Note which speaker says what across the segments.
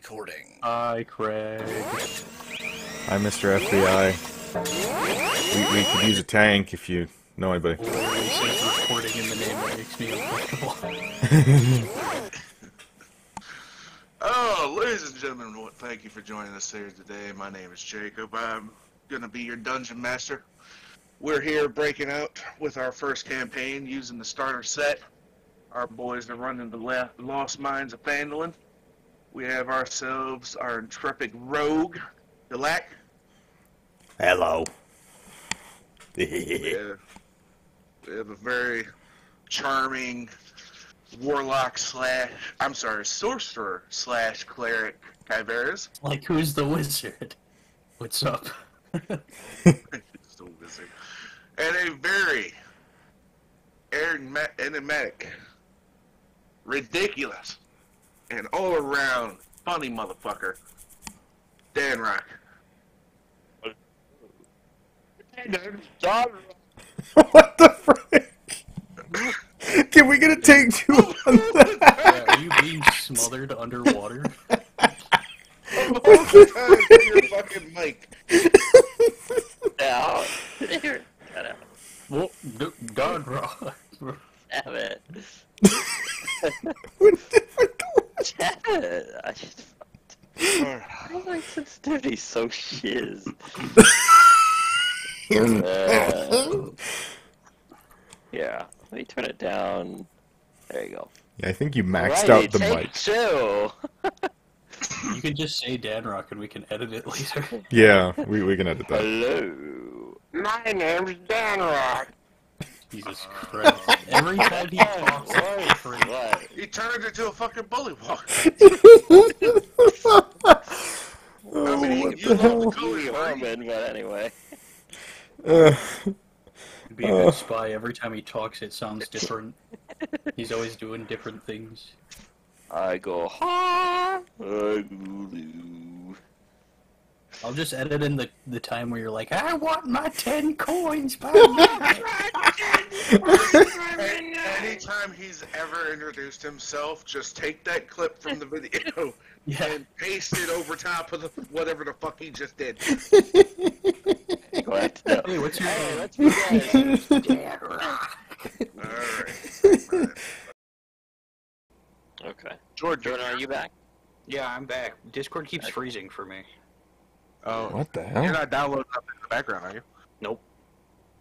Speaker 1: recording.
Speaker 2: Hi, Craig.
Speaker 3: Hi, Mr. FBI. We could use a tank if you know anybody.
Speaker 2: Literally says recording in the name that makes me uncomfortable.
Speaker 4: Oh, ladies and gentlemen, thank you for joining us here today. My name is Jacob. I'm going to be your dungeon master. We're here breaking out with our first campaign using the starter set. Our boys are running the Lost Mines of Phandalin. We have ourselves our intrepid rogue, Delac.
Speaker 3: Hello.
Speaker 4: We have a very charming sorcerer slash cleric, Kyveris.
Speaker 2: Like, who's the wizard? What's up?
Speaker 4: So wizard. And a very enigmatic, ridiculous, and all-around funny motherfucker, Dan Rock.
Speaker 3: What the frick? Can we get a take two on that?
Speaker 2: Yeah, are you being smothered underwater?
Speaker 4: What the frick? Your fucking mic.
Speaker 5: No. Cut out.
Speaker 2: Well, God, Rock.
Speaker 5: Damn it. Damn it. I just my like sensitivity's so shiz. Yeah. Let me turn it down. There you go.
Speaker 3: Yeah, I think you maxed
Speaker 5: Alrighty,
Speaker 3: out the
Speaker 5: take
Speaker 3: mic.
Speaker 5: two.
Speaker 2: You can just say Dan Rock and we can edit it later.
Speaker 3: Yeah, we can edit that.
Speaker 5: Hello. My name's Dan Rock.
Speaker 2: Jesus Christ. Every time he talks, it's different.
Speaker 5: What?
Speaker 4: He turned into a fucking bullywog.
Speaker 3: Oh,
Speaker 4: I mean,
Speaker 3: what
Speaker 4: you
Speaker 3: the
Speaker 4: love
Speaker 3: hell?
Speaker 4: the Cody
Speaker 5: Roman, but anyway.
Speaker 2: Be a good spy. Every time he talks, it sounds different. He's always doing different things.
Speaker 5: I go, ha! I go, loo.
Speaker 2: I'll just edit in the time where you're like, I want my 10 coins by now.
Speaker 4: Anytime he's ever introduced himself, just take that clip from the video and paste it over top of whatever the fuck he just did.
Speaker 5: What? No.
Speaker 2: Hey, what's your name?
Speaker 5: Let's begin.
Speaker 2: Dan Rock.
Speaker 4: Alright.
Speaker 5: Okay.
Speaker 4: Jordan,
Speaker 5: Are you back?
Speaker 2: Yeah, I'm back. Discord keeps freezing for me.
Speaker 4: Oh,
Speaker 3: What the
Speaker 4: you're
Speaker 3: hell?
Speaker 4: not downloading up in the background, are you?
Speaker 2: Nope.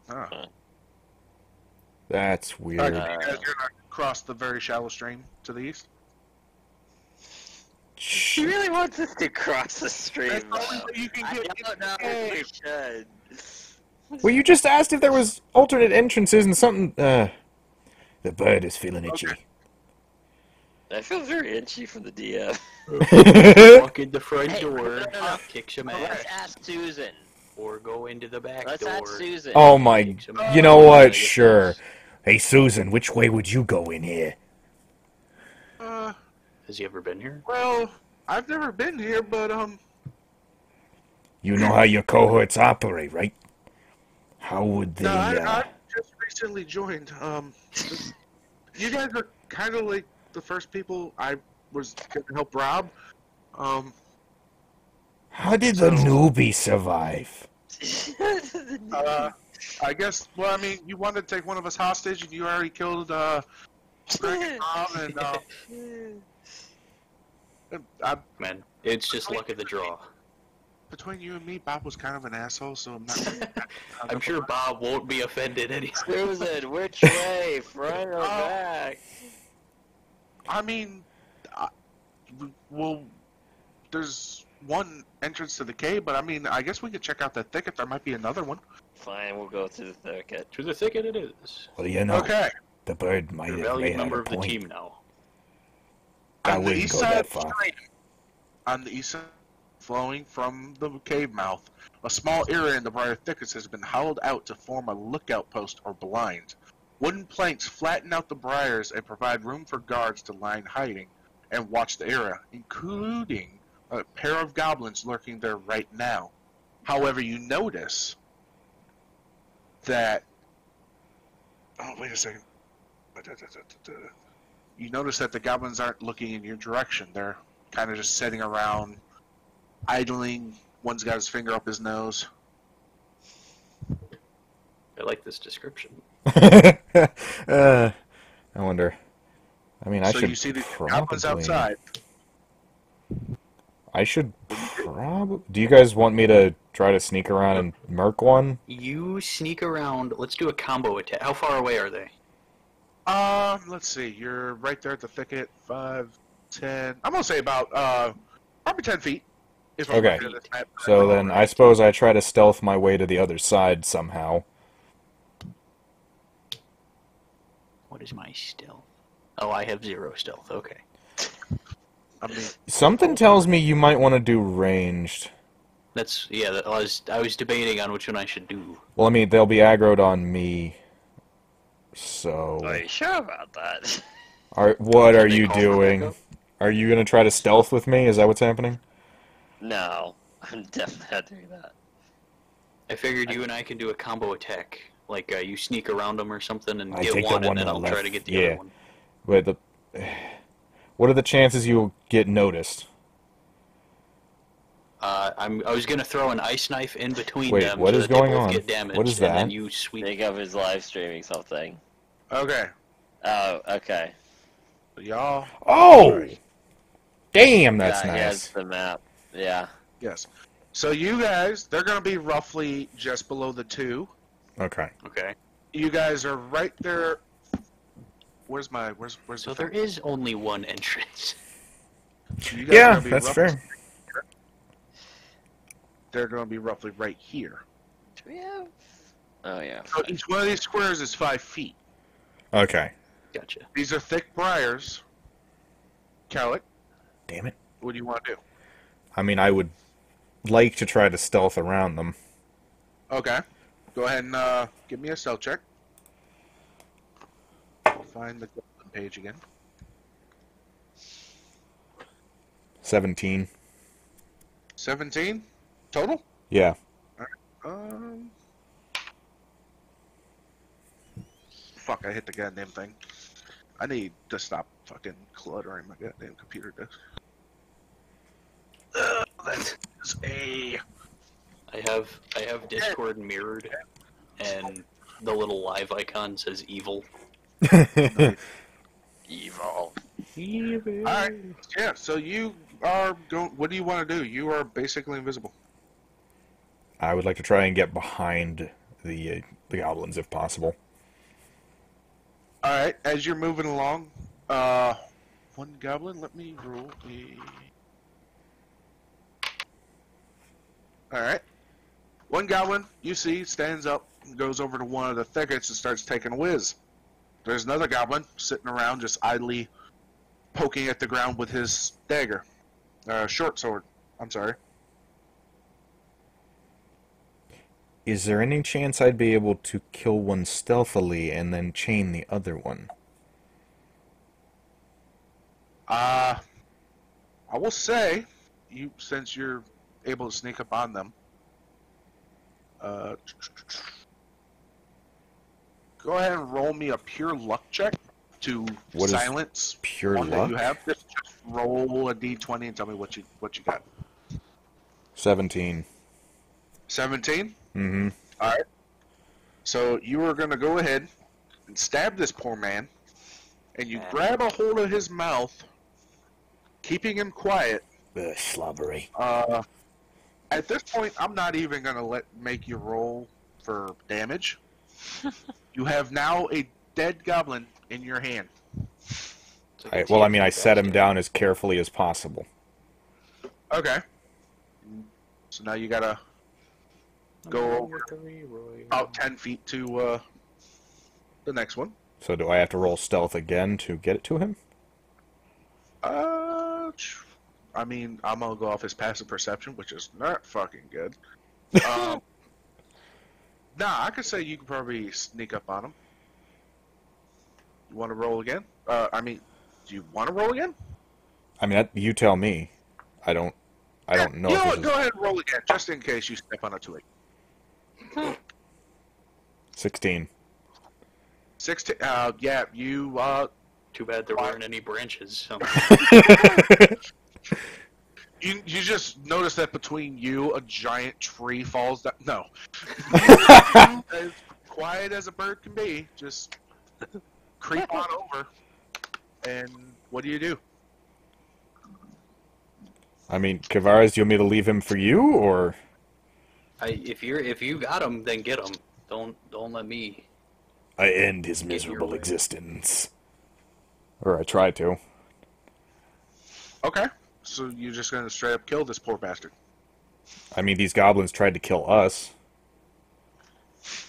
Speaker 4: Oh.
Speaker 3: That's
Speaker 4: Alright,
Speaker 3: weird.
Speaker 4: you guys gonna cross the very shallow stream to the east?
Speaker 5: He really wants us to cross the stream.
Speaker 4: That's the only way you can
Speaker 5: I
Speaker 4: get
Speaker 5: don't know if we should.
Speaker 3: Well, you just asked if there was alternate entrances and something. The bird is feeling itchy.
Speaker 4: Okay.
Speaker 5: I feel very itchy from the DM.
Speaker 2: Walk in the front
Speaker 5: Hey,
Speaker 2: door,
Speaker 5: no.
Speaker 2: kick some
Speaker 5: Let's
Speaker 2: ass,
Speaker 5: ask Susan.
Speaker 2: or go into the back
Speaker 5: Let's
Speaker 2: door.
Speaker 5: ask Susan.
Speaker 3: Oh my!
Speaker 2: kick some ass.
Speaker 3: You know what? Sure. Hey, Susan, which way would you go in here?
Speaker 2: Has he ever been here?
Speaker 4: Well, I've never been here, but,
Speaker 3: You know how your cohorts operate, right? How would they?
Speaker 4: no, I just recently joined. You guys are kind of like the first people I was going to help rob.
Speaker 3: How did the newbie survive?
Speaker 4: I guess, well, I mean, you wanted to take one of us hostage, and you already killed, Greg and Tom, and,
Speaker 2: Man, it's just luck of the draw.
Speaker 4: between you and me, Bob was kind of an asshole, so I'm not...
Speaker 2: I'm sure Bob won't be offended anyway.
Speaker 5: Susan, which way? Front or back?
Speaker 4: I mean, well, there's one entrance to the cave, but I mean, I guess we could check out that thicket. There might be another one.
Speaker 5: Fine, we'll go through the thicket.
Speaker 2: To the thicket it is.
Speaker 3: Well, you know,
Speaker 4: Okay.
Speaker 3: the bird might
Speaker 2: You're a
Speaker 3: have
Speaker 2: valued
Speaker 3: made
Speaker 2: member
Speaker 3: a
Speaker 2: of the
Speaker 3: point.
Speaker 2: team now.
Speaker 3: I
Speaker 4: On the
Speaker 3: wouldn't
Speaker 4: east
Speaker 3: go
Speaker 4: side
Speaker 3: that
Speaker 4: of the
Speaker 3: far.
Speaker 4: stream, on the east side, flowing from the cave mouth, a small area in the briar thickets has been hollowed out to form a lookout post or blind. Wooden planks flatten out the briars and provide room for guards to lie hiding and watch the area, including a pair of goblins lurking there right now. However, you notice that... Oh, wait a second. You notice that the goblins aren't looking in your direction. They're kind of just sitting around, idling. One's got his finger up his nose.
Speaker 2: I like this description.
Speaker 3: I wonder. I mean, I
Speaker 4: So
Speaker 3: should
Speaker 4: you see the
Speaker 3: probably...
Speaker 4: goblins outside.
Speaker 3: I should probably... Do you guys want me to try to sneak around and murk one?
Speaker 2: You sneak around. Let's do a combo attack. How far away are they?
Speaker 4: Let's see. You're right there at the thicket. 5, 10. I'm gonna say about probably 10 feet. If I'm
Speaker 3: Okay.
Speaker 4: looking at this map.
Speaker 3: So then I suppose I try to stealth my way to the other side somehow.
Speaker 2: What is my stealth? Oh, I have 0 stealth. Okay.
Speaker 4: I mean,
Speaker 3: Something tells me you might want to do ranged.
Speaker 2: That's I was debating on which one I should do.
Speaker 3: Well, I mean, they'll be aggroed on me. So...
Speaker 5: Are you sure about that?
Speaker 3: What
Speaker 2: Can
Speaker 3: are
Speaker 2: they
Speaker 3: you
Speaker 2: call for
Speaker 3: doing?
Speaker 2: backup?
Speaker 3: Are you going to try to stealth with me? Is that what's happening?
Speaker 5: No, I'm definitely not doing that.
Speaker 2: I figured you and I can do a combo attack. Like you sneak around them or something and
Speaker 3: I
Speaker 2: get
Speaker 3: take the
Speaker 2: one,
Speaker 3: one
Speaker 2: and then
Speaker 3: on
Speaker 2: I'll
Speaker 3: the
Speaker 2: try
Speaker 3: left.
Speaker 2: to get the
Speaker 3: Yeah.
Speaker 2: other one.
Speaker 3: But what are the chances you'll get noticed?
Speaker 2: I was gonna throw an ice knife in between
Speaker 3: Wait,
Speaker 2: them
Speaker 3: what
Speaker 2: so
Speaker 3: is
Speaker 2: that
Speaker 3: going
Speaker 2: they both
Speaker 3: on?
Speaker 2: get damaged,
Speaker 3: What is
Speaker 2: and then
Speaker 3: that?
Speaker 2: you sweep.
Speaker 5: Think of his live streaming something.
Speaker 4: okay.
Speaker 5: Oh, okay.
Speaker 4: Y'all.
Speaker 3: Oh!
Speaker 4: Sorry.
Speaker 3: Damn, that's
Speaker 5: Yeah, he has
Speaker 3: nice.
Speaker 5: the map. Yeah.
Speaker 4: Yes. So you guys, they're gonna be roughly just below the 2.
Speaker 3: Okay.
Speaker 2: Okay.
Speaker 4: You guys are right there. Where's
Speaker 2: So
Speaker 4: the
Speaker 2: there is only one entrance.
Speaker 4: You guys are
Speaker 3: Yeah,
Speaker 4: gonna be
Speaker 3: that's
Speaker 4: roughly-
Speaker 3: fair.
Speaker 4: They're going to be roughly right here.
Speaker 5: Do we have? Oh yeah.
Speaker 4: So each one of these squares is 5 feet.
Speaker 3: Okay.
Speaker 2: Gotcha.
Speaker 4: These are thick briars. Cowlick,
Speaker 3: Damn it.
Speaker 4: what do you want to do?
Speaker 3: I mean, I would like to try to stealth around them.
Speaker 4: Okay. Go ahead and give me a stealth check. I'll find the golden page again.
Speaker 3: 17.
Speaker 4: 17 total.
Speaker 3: Yeah.
Speaker 4: Fuck! I hit the goddamn thing. I need to stop fucking cluttering my goddamn computer desk. That is a.
Speaker 2: I have Discord mirrored, and the little live icon says evil.
Speaker 5: Evil.
Speaker 4: Alright, yeah, so you are going. What do you want to do? You are basically invisible.
Speaker 3: I would like to try and get behind the goblins if possible.
Speaker 4: Alright, as you're moving along, one goblin, let me roll a. Alright. One goblin, you see, stands up, goes over to one of the thickets and starts taking a whiz. There's another goblin sitting around just idly poking at the ground with his dagger. Short sword. I'm sorry.
Speaker 3: Is there any chance I'd be able to kill one stealthily and then chain the other one?
Speaker 4: I will say, since you're able to sneak up on them, go ahead and roll me a pure luck check to
Speaker 3: What is
Speaker 4: silence
Speaker 3: pure
Speaker 4: one that
Speaker 3: luck?
Speaker 4: you have. Just roll a d20 and tell me what you got.
Speaker 3: 17.
Speaker 4: 17.
Speaker 3: Mm-hmm.
Speaker 4: All right. So you are going to go ahead and stab this poor man, and you grab a hold of his mouth, keeping him quiet.
Speaker 3: Slobbery.
Speaker 4: At this point, I'm not even going to make you roll for damage. You have now a dead goblin in your hand.
Speaker 3: Well, I mean, I set him down as carefully as possible.
Speaker 4: Okay. So now you got to go over about 10 feet to the next one.
Speaker 3: So do I have to roll stealth again to get it to him?
Speaker 4: I mean, I'm gonna go off his passive perception, which is not fucking good. Nah, I could say you could probably sneak up on him. You want to roll again? Do you want to roll again?
Speaker 3: I mean, you tell me. I don't know.
Speaker 4: You know
Speaker 3: if
Speaker 4: what?
Speaker 3: this
Speaker 4: Go
Speaker 3: is
Speaker 4: ahead and roll again, just in case you step on a twig.
Speaker 3: 16.
Speaker 4: 16. Yeah, you.
Speaker 2: Too bad there weren't any branches. So.
Speaker 4: You just notice that between you, a giant tree falls down. No. As quiet as a bird can be, just creep on over. And what do you do?
Speaker 3: I mean, Kavaras, do you want me to leave him for you, or?
Speaker 2: If you got him, then get him. Don't let me.
Speaker 3: I end his miserable existence. Or I try to.
Speaker 4: Okay. So you're just gonna straight up kill this poor bastard.
Speaker 3: I mean, these goblins tried to kill us.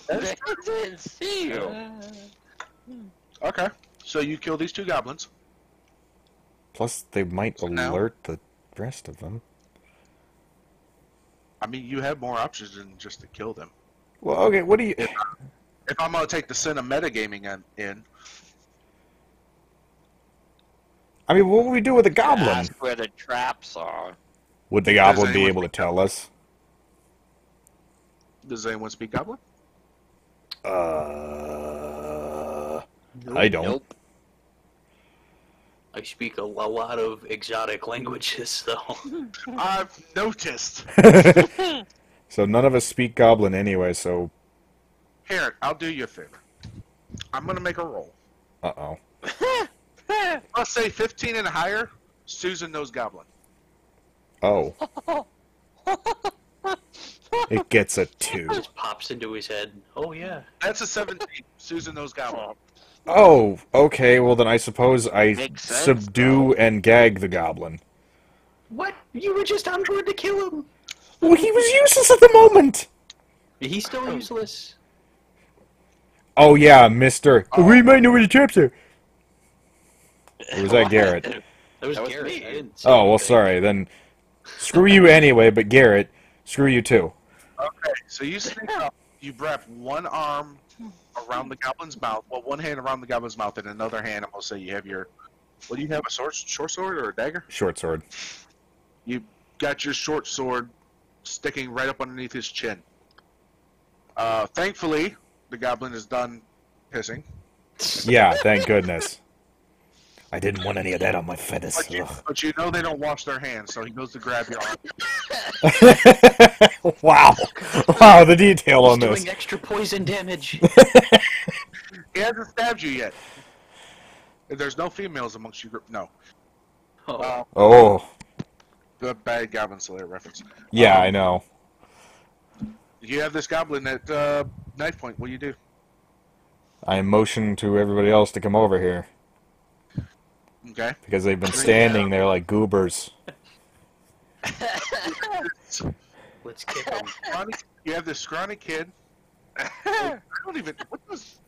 Speaker 5: They didn't see you.
Speaker 4: Okay. So you kill these 2 goblins.
Speaker 3: Plus, they might alert the rest of them.
Speaker 4: I mean, you have more options than just to kill them.
Speaker 3: Well, okay, what do you...
Speaker 4: If I'm gonna take the sin of metagaming in,
Speaker 3: I mean, what would we do with a goblin?
Speaker 5: Ask where the traps are.
Speaker 3: Would the goblin be able to tell us?
Speaker 4: does anyone speak goblin?
Speaker 3: I don't.
Speaker 5: Nope.
Speaker 2: I speak a lot of exotic languages, though.
Speaker 4: I've noticed.
Speaker 3: So none of us speak goblin anyway, so...
Speaker 4: Here, I'll do you a favor. I'm gonna make a roll.
Speaker 3: Uh-oh.
Speaker 4: Let's say 15 and higher, Susan knows goblin.
Speaker 3: Oh. It gets a 2.
Speaker 2: Just pops into his head. Oh yeah.
Speaker 4: That's a 17. Susan knows goblin.
Speaker 3: Oh, okay, well then I suppose I
Speaker 5: Makes sense,
Speaker 3: subdue and gag the goblin.
Speaker 2: What? You were just on board to kill him.
Speaker 3: Well, he was useless at the moment!
Speaker 2: He's still useless.
Speaker 3: Oh yeah, mister. We might know where the traps are. Or was that Garrett?
Speaker 2: That was
Speaker 5: That was
Speaker 2: Garrett.
Speaker 5: me.
Speaker 2: I didn't say
Speaker 3: Oh, well,
Speaker 2: anything.
Speaker 3: sorry, then screw you anyway, but Garrett, screw you too.
Speaker 4: Okay, so you sneak up, you wrap one arm around the goblin's mouth, well, one hand around the goblin's mouth, and another hand, I'm gonna say you have your, what do you have, a sword, short sword or a dagger?
Speaker 3: Short sword.
Speaker 4: You got your short sword sticking right up underneath his chin. Thankfully, the goblin is done pissing.
Speaker 3: Yeah, thank goodness. I didn't want any of that on my feathers.
Speaker 4: But you know they don't wash their hands, so he goes to grab your arm.
Speaker 3: Wow. Wow, the detail on
Speaker 2: He's
Speaker 3: this.
Speaker 2: doing extra poison damage.
Speaker 4: He hasn't stabbed you yet. There's no females amongst your group. No.
Speaker 2: Oh.
Speaker 3: Oh,
Speaker 4: The bad Goblin Slayer reference.
Speaker 3: yeah, I know.
Speaker 4: You have this goblin at knife point. What do you do?
Speaker 3: I motion to everybody else to come over here.
Speaker 4: Okay.
Speaker 3: Because they've been standing there like goobers.
Speaker 2: Let's kick him.
Speaker 4: You have this scrawny kid. I don't even. What does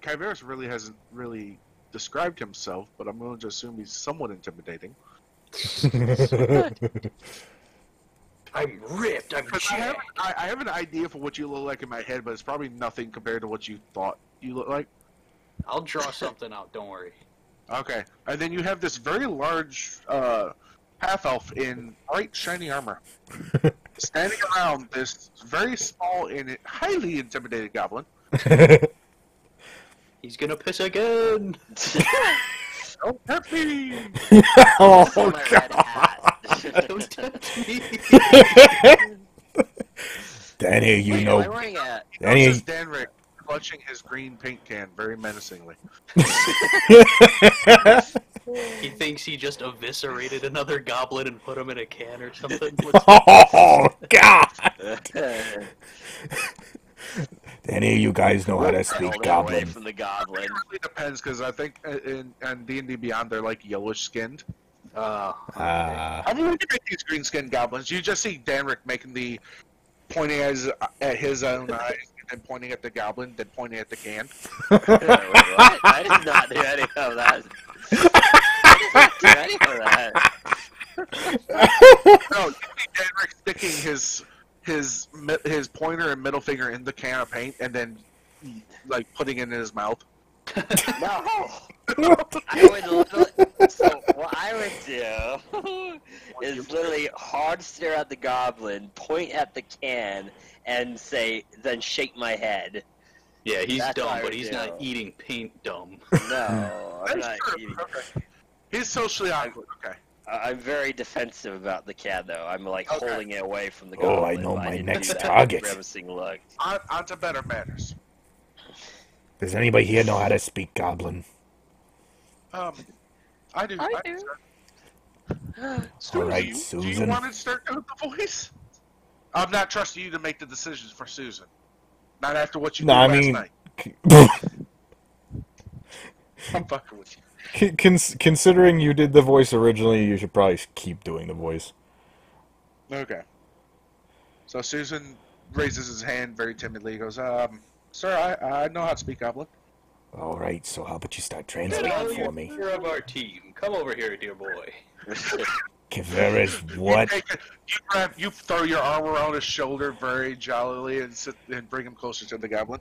Speaker 4: Kyveris really hasn't really described himself, but I'm going to assume he's somewhat intimidating.
Speaker 2: I'm ripped. I'm jacked.
Speaker 4: I have an idea for what you look like in my head, but it's probably nothing compared to what you thought you look like.
Speaker 2: I'll draw something out. Don't worry.
Speaker 4: Okay, and then you have this very large half elf in bright, shiny armor, standing around this very small and highly intimidated goblin.
Speaker 2: He's gonna piss again.
Speaker 4: Don't hurt me!
Speaker 3: Oh,
Speaker 5: That's my red hat.
Speaker 2: Don't touch me.
Speaker 3: Danny, you
Speaker 5: Wait, am I
Speaker 3: know.
Speaker 5: wearing a...
Speaker 3: Danny,
Speaker 4: This is Danrick clutching his green paint can very menacingly.
Speaker 2: He thinks he just eviscerated another goblin and put him in a can or something.
Speaker 3: oh, God! Danny, you guys know how to speak
Speaker 5: Hold away
Speaker 3: goblin.
Speaker 5: from the goblin.
Speaker 4: It really depends, because I think in D&D Beyond they're like yellowish skinned.
Speaker 3: Ah.
Speaker 4: I mean, you can make these green skinned goblins. You just see Danrick making the pointing at his own eyes, and then pointing at the goblin, then pointing at the can.
Speaker 5: What? I did not do any of that. I did not do any of that.
Speaker 4: No, you see Danrick sticking his pointer and middle finger in the can of paint, and then like putting it in his mouth.
Speaker 5: No. I would literally, so what I would do is literally hard stare at the goblin, point at the can, and say, then shake my head.
Speaker 2: Yeah, he's
Speaker 5: That's what I
Speaker 2: dumb, but
Speaker 5: would
Speaker 2: he's
Speaker 5: do.
Speaker 2: not eating paint dumb.
Speaker 5: No, I'm not eating.
Speaker 4: Okay. He's socially awkward. Okay.
Speaker 5: I'm very defensive about the cat, though. I'm like
Speaker 4: Okay.
Speaker 5: holding it away from the
Speaker 3: Oh,
Speaker 5: goblin.
Speaker 3: I know
Speaker 5: but
Speaker 3: my
Speaker 5: didn't
Speaker 3: next
Speaker 5: do that.
Speaker 3: target.
Speaker 5: Grimacing look.
Speaker 4: On to better matters.
Speaker 3: Does anybody here know how to speak Goblin?
Speaker 4: I do.
Speaker 5: I do.
Speaker 4: Susan,
Speaker 3: All right,
Speaker 4: do you
Speaker 3: Susan.
Speaker 4: want to start doing the voice? I'm not trusting you to make the decisions for Susan. Not after what you
Speaker 3: No,
Speaker 4: did
Speaker 3: I
Speaker 4: last
Speaker 3: mean,
Speaker 4: night. I'm fucking with you.
Speaker 3: considering you did the voice originally, you should probably keep doing the voice.
Speaker 4: Okay. So Susan raises his hand very timidly. He goes, sir, I know how to speak Goblin.
Speaker 3: All right, so how about you start
Speaker 2: Get
Speaker 3: translating
Speaker 2: out
Speaker 3: for me?
Speaker 2: You're of our team. Come over here, dear boy.
Speaker 3: Kivera's what?
Speaker 4: You throw your arm around his shoulder very jollily and bring him closer to the Goblin.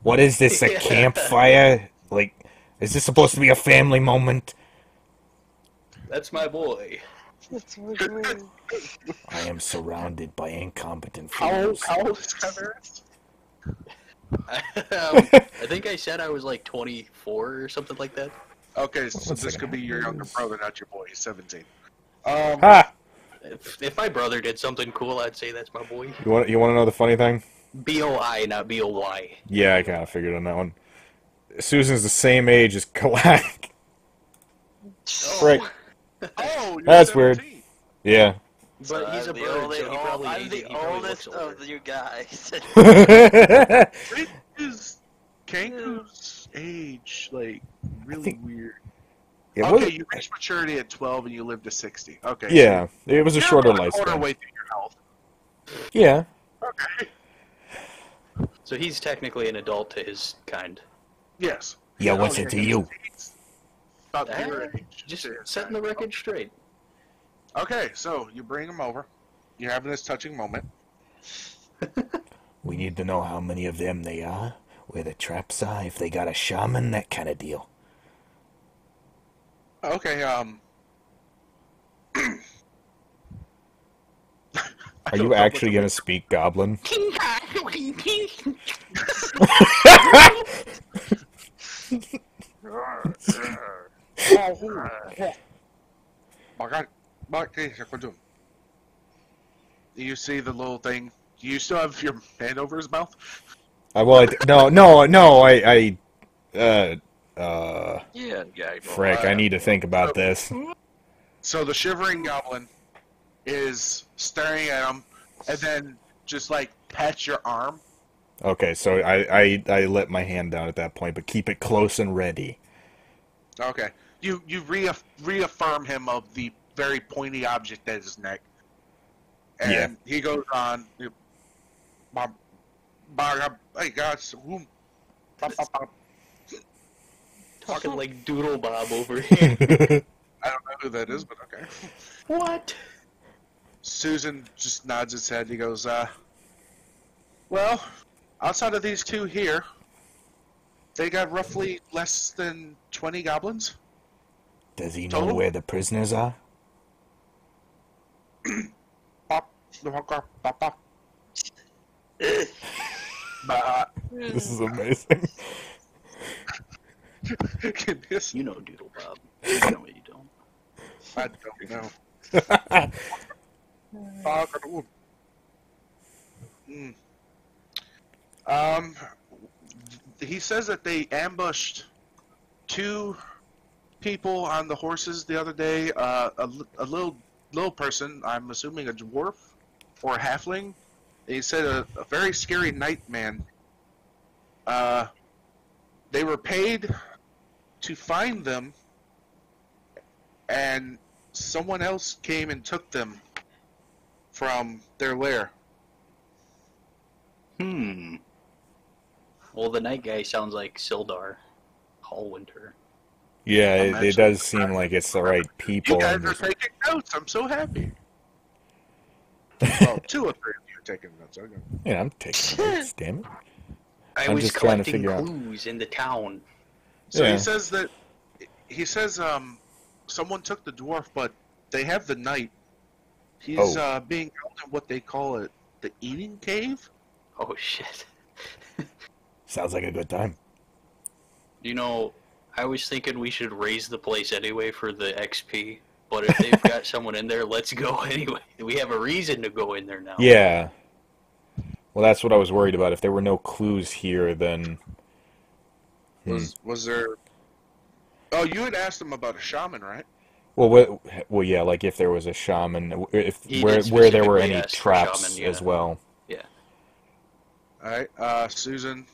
Speaker 3: What is this, a
Speaker 2: Yeah.
Speaker 3: campfire? Like, is this supposed to be a family moment?
Speaker 2: That's my boy.
Speaker 3: I am surrounded by incompetent
Speaker 4: How
Speaker 3: fools.
Speaker 4: old is Kevin?
Speaker 2: I think I said I was like 24 or something like that.
Speaker 4: Okay, so
Speaker 3: One
Speaker 4: this
Speaker 3: second.
Speaker 4: could be your younger brother, not your boy. He's 17.
Speaker 3: Ha!
Speaker 2: If my brother did something cool, I'd say that's my boy.
Speaker 3: You want to know the funny thing?
Speaker 2: B-O-I, not B-O-Y.
Speaker 3: Yeah, I kind of figured on that one. Susan's the same age as Kalak. Right.
Speaker 4: Oh, you're
Speaker 3: That's
Speaker 4: 17.
Speaker 3: weird. Yeah.
Speaker 2: But he's a
Speaker 5: I'm the
Speaker 2: bird,
Speaker 5: only-
Speaker 2: so he probably
Speaker 5: I'm
Speaker 2: ages-
Speaker 5: the
Speaker 2: he probably
Speaker 5: oldest
Speaker 2: looks older.
Speaker 5: of you guys.
Speaker 4: Is Kanku's age like really
Speaker 3: think-
Speaker 4: weird?
Speaker 3: It
Speaker 4: Okay,
Speaker 3: was,
Speaker 4: you reached maturity at 12 and you lived to 60. Okay.
Speaker 3: yeah, it was a
Speaker 4: You're
Speaker 3: shorter
Speaker 4: about a quarter
Speaker 3: lifespan.
Speaker 4: way through your health.
Speaker 3: Yeah.
Speaker 4: Okay.
Speaker 2: So he's technically an adult to his kind.
Speaker 4: Yes.
Speaker 3: Yeah, what's it to you?
Speaker 4: He's about your age.
Speaker 2: Just
Speaker 4: Yeah.
Speaker 2: setting the record straight.
Speaker 4: Okay, so you bring him over. You're having this touching moment.
Speaker 3: We need to know how many of them they are, where the traps are, if they got a shaman, that kind of deal.
Speaker 4: Okay,
Speaker 3: Are you actually going to speak Goblin?
Speaker 4: You see the little thing? Do you still have your hand over his mouth?
Speaker 5: Yeah,
Speaker 3: Frick, I need to think about this.
Speaker 4: So the shivering goblin is staring at him, and then just like pats your arm.
Speaker 3: Okay, so I let my hand down at that point, but keep it close and ready.
Speaker 4: Okay, you reaffirm him of the very pointy object at his neck, and
Speaker 3: Yeah.
Speaker 4: he goes on. Hey guys,
Speaker 2: Talking like Doodle Bob over here.
Speaker 4: I don't know who that is, but okay.
Speaker 2: What?
Speaker 4: Susan just nods his head. He goes, well, outside of these two here, they got roughly less than 20 goblins.
Speaker 3: Does he know
Speaker 4: Total?
Speaker 3: where the prisoners are?
Speaker 4: Pop, pop, pop, pop.
Speaker 3: This is amazing.
Speaker 2: You know Doodle Bob. No, you don't.
Speaker 4: I don't know. He says that they ambushed two people on the horses the other day. A little person, I'm assuming a dwarf or a halfling. He said a very scary night man. They were paid to find them, and someone else came and took them from their lair.
Speaker 2: Well, the night guy sounds like Sildar Hallwinter.
Speaker 3: Yeah,
Speaker 4: I'm
Speaker 3: it
Speaker 4: actually
Speaker 3: does seem like it's the right
Speaker 4: You
Speaker 3: people.
Speaker 4: guys
Speaker 3: in
Speaker 4: are
Speaker 3: this-
Speaker 4: taking notes. I'm so happy. Well, 2 or 3 of you are taking notes. Okay.
Speaker 3: Yeah, I'm taking notes, damn it.
Speaker 2: I
Speaker 3: I'm
Speaker 2: was
Speaker 3: just trying to
Speaker 2: collecting
Speaker 3: figure out-
Speaker 2: clues in the town.
Speaker 4: So
Speaker 3: Yeah.
Speaker 4: he says someone took the dwarf, but they have the knight. He's being held in what they call it, the eating cave.
Speaker 2: Oh shit.
Speaker 3: Sounds like a good time.
Speaker 2: You know, I was thinking we should raise the place anyway for the XP. But if they've got someone in there, let's go anyway. We have a reason to go in there now.
Speaker 3: Yeah. Well, that's what I was worried about. If there were no clues here, then...
Speaker 4: Was there... Oh, you had asked him about a shaman, right?
Speaker 3: Well, yeah, like if there was a shaman, if
Speaker 2: He
Speaker 3: where
Speaker 2: did
Speaker 3: there were
Speaker 2: specifically
Speaker 3: any
Speaker 2: ask for
Speaker 3: traps
Speaker 2: shaman, yeah.
Speaker 3: as well.
Speaker 2: Yeah.
Speaker 4: Alright, Susan.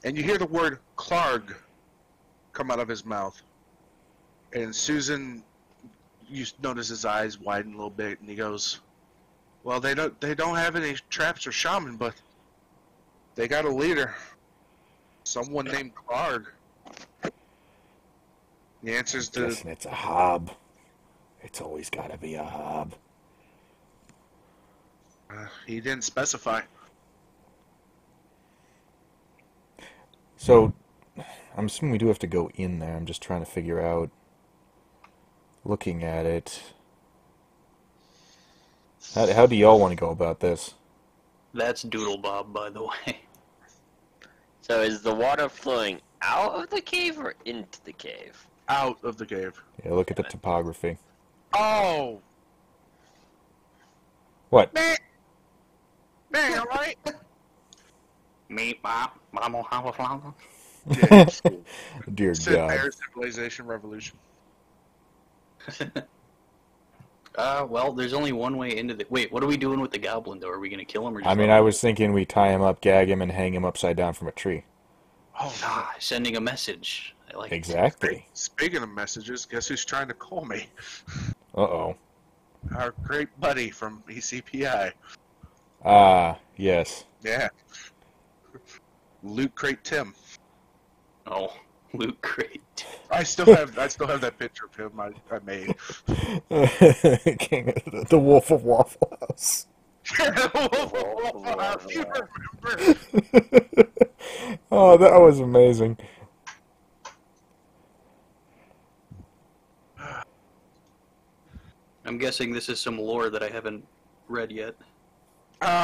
Speaker 4: And you hear the word Clarg come out of his mouth. And Susan, you notice his eyes widen a little bit, and he goes, "Well, they don't have any traps or shaman, but they got a leader. Someone named Clarg." The answer's to...
Speaker 3: Listen, it's a hob. It's always got to be a hob.
Speaker 4: He didn't specify.
Speaker 3: So, I'm assuming we do have to go in there. I'm just trying to figure out, looking at it. How do y'all want to go about this?
Speaker 2: That's Doodle Bob, by the way.
Speaker 5: So is the water flowing out of the cave or into the cave?
Speaker 4: Out of the cave.
Speaker 3: Yeah, look at the topography.
Speaker 4: Oh!
Speaker 3: What?
Speaker 4: Man, alright?
Speaker 2: Me, Bob, Mama, Hama, Flama.
Speaker 3: Dear
Speaker 4: Said
Speaker 3: God.
Speaker 4: Air Civilization Revolution.
Speaker 2: Well, there's only one way into the... Wait, what are we doing with the goblin, though? Are we going to kill him or just...
Speaker 3: I mean, I was thinking we tie him up, gag him, and hang him upside down from a tree.
Speaker 4: Oh,
Speaker 2: Ah, sending a message. I like it.
Speaker 3: Exactly.
Speaker 4: Speaking of messages, guess who's trying to call me?
Speaker 3: Uh-oh.
Speaker 4: Our great buddy from ECPI.
Speaker 3: Ah, yes.
Speaker 4: Yeah. Loot Crate Tim.
Speaker 2: Oh, Loot Crate.
Speaker 4: I still have that picture of him I made.
Speaker 3: King of the Wolf of Waffle House.
Speaker 4: You remember?
Speaker 3: Oh, that was amazing.
Speaker 2: I'm guessing this is some lore that I haven't read yet.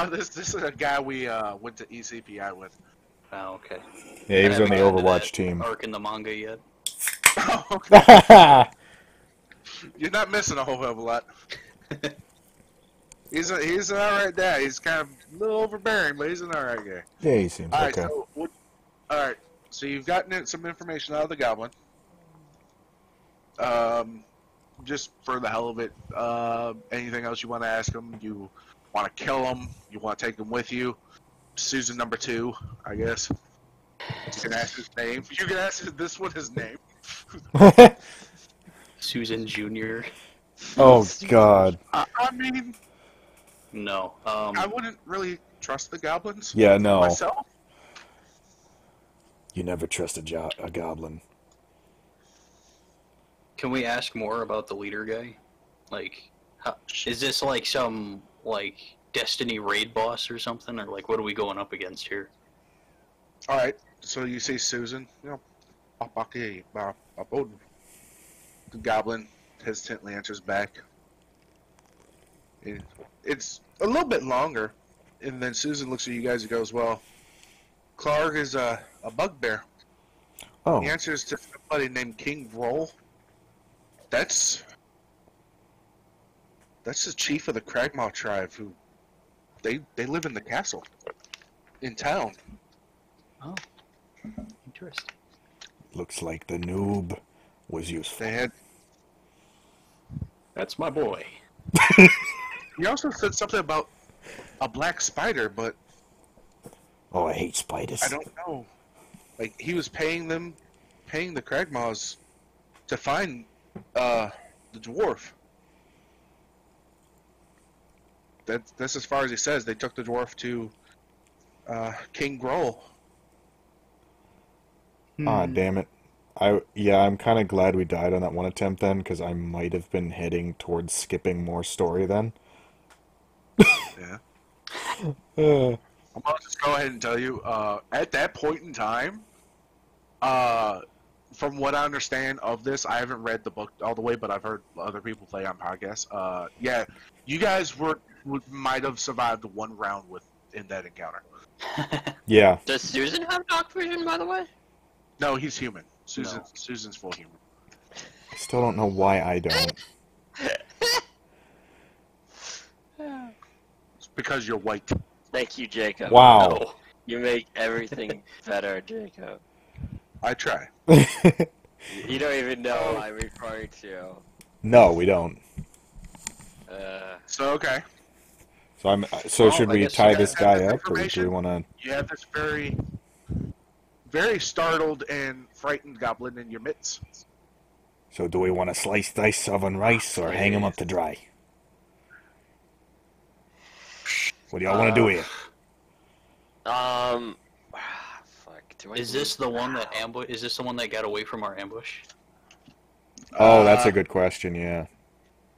Speaker 4: This is a guy we went to ECPI with.
Speaker 2: Oh, okay.
Speaker 3: Yeah, he was on the
Speaker 2: I haven't gotten to
Speaker 3: Overwatch
Speaker 2: that
Speaker 3: team.
Speaker 2: arc in the manga yet.
Speaker 4: You're not missing a whole hell of a lot. He's an alright guy. He's kind of a little overbearing, but he's an alright guy.
Speaker 3: Yeah, he seems
Speaker 4: Alright,
Speaker 3: okay.
Speaker 4: so alright. So you've gotten some information out of the goblin. Just for the hell of it. Anything else you want to ask him? You want to kill him? You want to take him with you? Susan number 2, I guess. You can ask his name. You can ask this one his name.
Speaker 2: Susan Jr.
Speaker 3: Oh, God.
Speaker 4: I mean,
Speaker 2: No.
Speaker 4: I wouldn't really trust the goblins.
Speaker 3: Yeah, no.
Speaker 4: Myself.
Speaker 3: You never trust a goblin.
Speaker 2: Can we ask more about the leader guy? Like, is this like some, like, Destiny raid boss or something? Or, like, what are we going up against here?
Speaker 4: Alright, so you see Susan. You know, the goblin hesitantly answers back. It's a little bit longer. And then Susan looks at you guys and goes, "Well, Clark is a bugbear."
Speaker 3: Oh.
Speaker 4: The answer is to somebody named King Roll. That's the chief of the Cragmaw tribe who they live in the castle in town.
Speaker 2: Oh, interesting.
Speaker 3: Looks like the noob was useful.
Speaker 4: They had.
Speaker 2: That's my boy.
Speaker 4: He also said something about a black spider, but
Speaker 3: Oh, I hate spiders.
Speaker 4: I don't know. Like he was paying the Cragmaws to find the dwarf. That's as far as he says. They took the dwarf to King Groll.
Speaker 3: Ah, damn it. I'm kind of glad we died on that one attempt then, because I might have been heading towards skipping more story then.
Speaker 4: Yeah.
Speaker 3: Uh,
Speaker 4: I'll just go ahead and tell you. At that point in time, from what I understand of this, I haven't read the book all the way, but I've heard other people play on podcasts. Yeah, you guys might have survived one round with in that encounter.
Speaker 3: Yeah.
Speaker 5: Does Susan have dark vision, by the way?
Speaker 4: No, he's human.
Speaker 2: No.
Speaker 4: Susan's full human.
Speaker 3: I still don't know why I don't.
Speaker 4: It's because you're white.
Speaker 5: Thank you, Jacob.
Speaker 3: Wow.
Speaker 2: No.
Speaker 5: You make everything better, Jacob.
Speaker 4: I try.
Speaker 5: You don't even know I'm referring to.
Speaker 3: No, we don't.
Speaker 4: So okay,
Speaker 3: So
Speaker 2: Well,
Speaker 3: should
Speaker 2: I
Speaker 3: we
Speaker 2: guess
Speaker 3: tie
Speaker 2: you
Speaker 3: this
Speaker 4: guys have
Speaker 3: guy
Speaker 4: this
Speaker 3: up, or do we
Speaker 4: information?
Speaker 3: want to?
Speaker 4: you have this very, very startled and frightened goblin in your midst.
Speaker 3: So do we want to slice dice oven rice or hang him up to dry? What do y'all want to do here?
Speaker 5: Fuck.
Speaker 2: Is this the one that Is this the one that got away from our ambush?
Speaker 3: Oh, that's a good question. Yeah.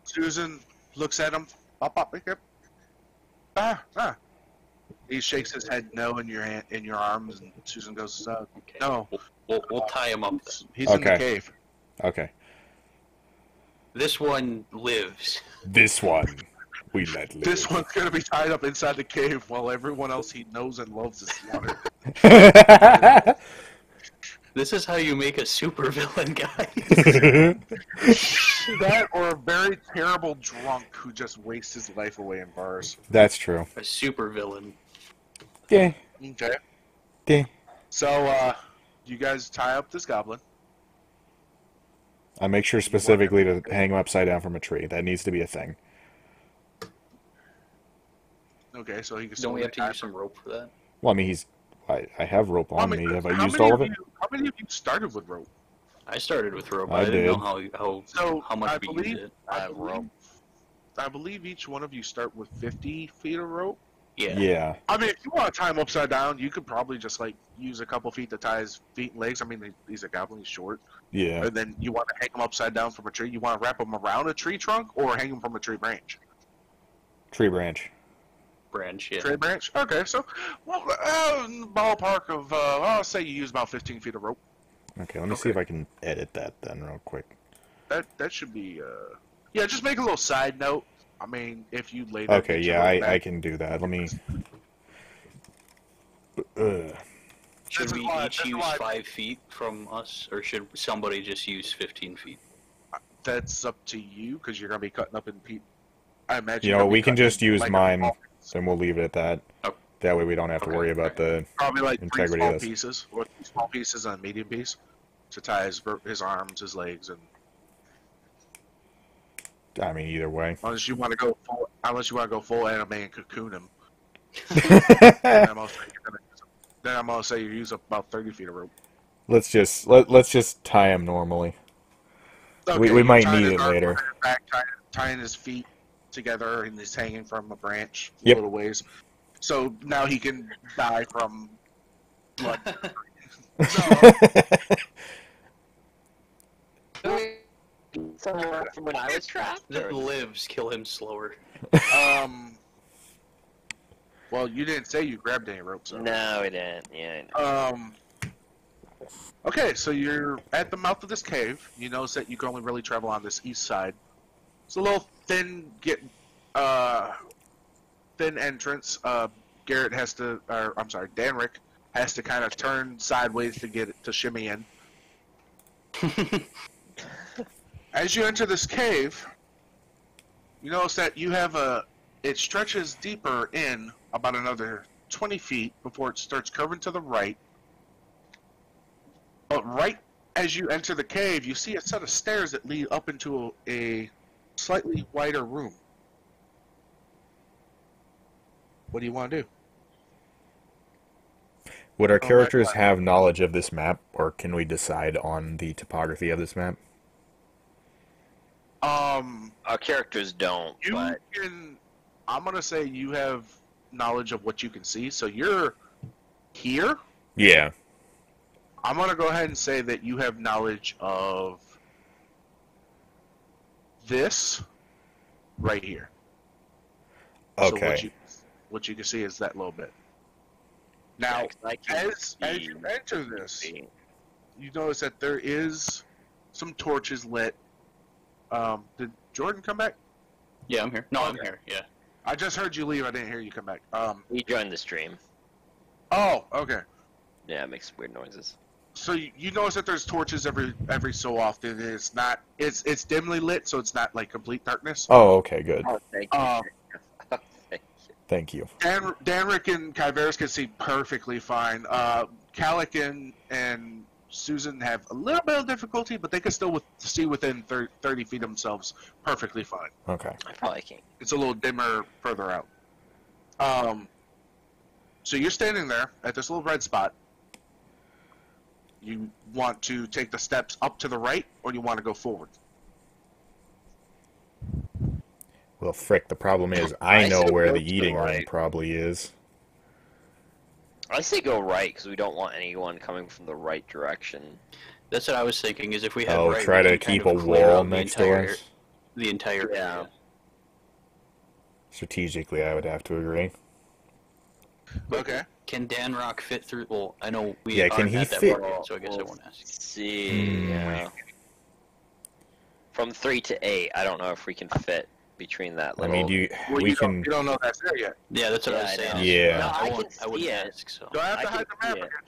Speaker 4: Susan looks at him. Up. Ah. He shakes his head no in your arms, and Susan goes,
Speaker 2: Okay.
Speaker 4: no.
Speaker 2: We'll tie him up. Then.
Speaker 4: He's in the
Speaker 3: Okay.
Speaker 4: cave.
Speaker 3: Okay.
Speaker 2: This one lives.
Speaker 3: This one we let live.
Speaker 4: This one's gonna be tied up inside the cave while everyone else he knows and loves is slaughtered.
Speaker 2: This is how you make a supervillain, guys.
Speaker 4: That or a very terrible drunk who just wastes his life away in bars.
Speaker 3: That's true.
Speaker 2: A supervillain.
Speaker 3: Yeah.
Speaker 4: Okay.
Speaker 3: Yeah.
Speaker 4: So, you guys tie up this goblin.
Speaker 3: I make sure specifically to hang him upside down from a tree. That needs to be a thing.
Speaker 4: Okay, so he can.
Speaker 2: Don't we have to use some rope for that?
Speaker 3: Well, I mean, I have rope on me. Have I
Speaker 4: how
Speaker 3: used
Speaker 4: many
Speaker 3: all of it?
Speaker 4: How many of you started with rope?
Speaker 2: I started with rope.
Speaker 3: I
Speaker 2: I didn't
Speaker 3: did.
Speaker 2: know
Speaker 4: So,
Speaker 2: how much
Speaker 4: I
Speaker 2: we
Speaker 4: believe-
Speaker 2: use it.
Speaker 4: I believe each one of you start with 50 feet of rope.
Speaker 2: Yeah.
Speaker 3: Yeah.
Speaker 4: I mean, if you want to tie him upside down, you could probably just like use a couple feet to tie his feet and legs. I mean, he's a goblin, he's short.
Speaker 3: Yeah.
Speaker 4: And then you want to hang him upside down from a tree. You want to wrap him around a tree trunk or hang him from a tree branch?
Speaker 3: Tree branch.
Speaker 2: Branch, yeah.
Speaker 4: Tree branch. Okay, so well, in the ballpark of I'll say you use about 15 feet of rope.
Speaker 3: Okay, let me see if I can edit that then real quick.
Speaker 4: That should be yeah. Just make a little side note. I mean, if you later.
Speaker 3: Okay,
Speaker 4: get your
Speaker 3: yeah,
Speaker 4: rope
Speaker 3: I
Speaker 4: back,
Speaker 3: can do that. Let me.
Speaker 2: Should
Speaker 4: This is
Speaker 2: we
Speaker 4: why-
Speaker 2: each
Speaker 4: this is
Speaker 2: use
Speaker 4: why-
Speaker 2: 5 feet from us, or should somebody just use 15 feet?
Speaker 4: That's up to you because you're gonna be cutting up in people. I imagine.
Speaker 3: You
Speaker 4: you're
Speaker 3: know,
Speaker 4: gonna
Speaker 3: we
Speaker 4: be
Speaker 3: can
Speaker 4: cutting
Speaker 3: just use
Speaker 4: like a
Speaker 3: mine,
Speaker 4: small-
Speaker 3: then we'll leave it at that.
Speaker 2: Oh.
Speaker 3: That way we don't have to
Speaker 4: Okay,
Speaker 3: worry about the
Speaker 4: Probably like three
Speaker 3: integrity
Speaker 4: small
Speaker 3: of this.
Speaker 4: pieces, or 2 small pieces and a medium piece, to tie his arms, his legs, and
Speaker 3: I mean, either way.
Speaker 4: unless you want to go full anime and cocoon him. Then I'm gonna say you use about 30 feet of rope.
Speaker 3: let's just tie him normally. We
Speaker 4: you're
Speaker 3: might
Speaker 4: tying
Speaker 3: need
Speaker 4: his
Speaker 3: it
Speaker 4: arms
Speaker 3: later.
Speaker 4: behind his back, tying his feet together, and he's hanging from a branch a
Speaker 3: Yep.
Speaker 4: little ways. So now he can die from blood.
Speaker 5: From when I was trapped?
Speaker 2: That
Speaker 5: or-
Speaker 2: lives, kill him slower.
Speaker 4: Well, you didn't say you grabbed any rope, so.
Speaker 5: No, we didn't. Yeah, I know.
Speaker 4: Okay, so you're at the mouth of this cave. You notice that you can only really travel on this east side. It's a little thin entrance. Danric has to kind of turn sideways to get it to shimmy in. As you enter this cave, you notice that you have it stretches deeper in about another 20 feet before it starts curving to the right. But right as you enter the cave, you see a set of stairs that lead up into a slightly wider room. What do you want to do?
Speaker 3: Would our
Speaker 4: Oh,
Speaker 3: characters
Speaker 4: right.
Speaker 3: have knowledge of this map, or can we decide on the topography of this map?
Speaker 5: Our characters don't,
Speaker 4: You
Speaker 5: but
Speaker 4: can. I'm gonna say you have knowledge of what you can see. So you're here.
Speaker 3: Yeah.
Speaker 4: I'm gonna go ahead and say that you have knowledge of this right here.
Speaker 3: Okay.
Speaker 4: So what you can see is that little bit. Now,
Speaker 5: yeah, 'cause I can
Speaker 4: as you
Speaker 5: see-
Speaker 4: enter this, you notice that there is some torches lit. Did Jordan come back?
Speaker 2: Yeah, I'm here. No, I'm
Speaker 4: Okay.
Speaker 2: here. Yeah.
Speaker 4: I just heard you leave. I didn't hear you come back.
Speaker 5: He joined the stream.
Speaker 4: Oh, okay.
Speaker 5: Yeah, it makes weird noises.
Speaker 4: So you notice that there's torches every so often. It's dimly lit, so it's not like complete darkness.
Speaker 3: Oh, okay, good.
Speaker 5: Oh, thank you.
Speaker 3: Thank you.
Speaker 4: Danrick and Kyveris can see perfectly fine. Calic and Susan have a little bit of difficulty, but they can still see within 30 feet of themselves perfectly fine.
Speaker 3: Okay.
Speaker 5: I probably can't.
Speaker 4: It's a little dimmer further out. So you're standing there at this little red spot. You want to take the steps up to the right, or do you want to go forward?
Speaker 3: Well, frick, the problem is I
Speaker 5: I
Speaker 3: know
Speaker 5: said
Speaker 3: where
Speaker 5: go
Speaker 3: the
Speaker 5: to the
Speaker 3: eating room
Speaker 5: right.
Speaker 3: probably is.
Speaker 5: I say go right because we don't want anyone coming from the right direction.
Speaker 2: That's what I was thinking. Is if we head
Speaker 3: Oh,
Speaker 2: right,
Speaker 3: try
Speaker 2: we
Speaker 3: to
Speaker 2: can kind
Speaker 3: keep a
Speaker 2: of clear
Speaker 3: wall
Speaker 2: out the
Speaker 3: next to
Speaker 2: entire,
Speaker 3: us?
Speaker 2: the entire
Speaker 5: Yeah.
Speaker 2: area.
Speaker 3: Strategically, I would have to agree.
Speaker 4: Okay.
Speaker 2: Can Dan Rock fit through? Well, I know we
Speaker 3: Yeah, can
Speaker 2: aren't
Speaker 3: he
Speaker 2: at that
Speaker 3: fit-
Speaker 2: part yet, so I guess I won't ask.
Speaker 5: Let's see. Yeah. From 3 to 8, I don't know if we can fit between that
Speaker 3: I
Speaker 5: little.
Speaker 3: mean,
Speaker 4: Well,
Speaker 3: we
Speaker 4: you
Speaker 3: can.
Speaker 4: don't know that's there yet.
Speaker 2: Yeah, that's what I
Speaker 5: Yeah,
Speaker 2: was
Speaker 5: I
Speaker 2: saying.
Speaker 5: know.
Speaker 3: Yeah.
Speaker 5: No, I
Speaker 2: won't-
Speaker 5: can
Speaker 2: wouldn't
Speaker 5: see it.
Speaker 2: ask. So
Speaker 4: Do I have to
Speaker 5: I
Speaker 4: hide
Speaker 5: can
Speaker 4: the map
Speaker 5: see it.
Speaker 4: again?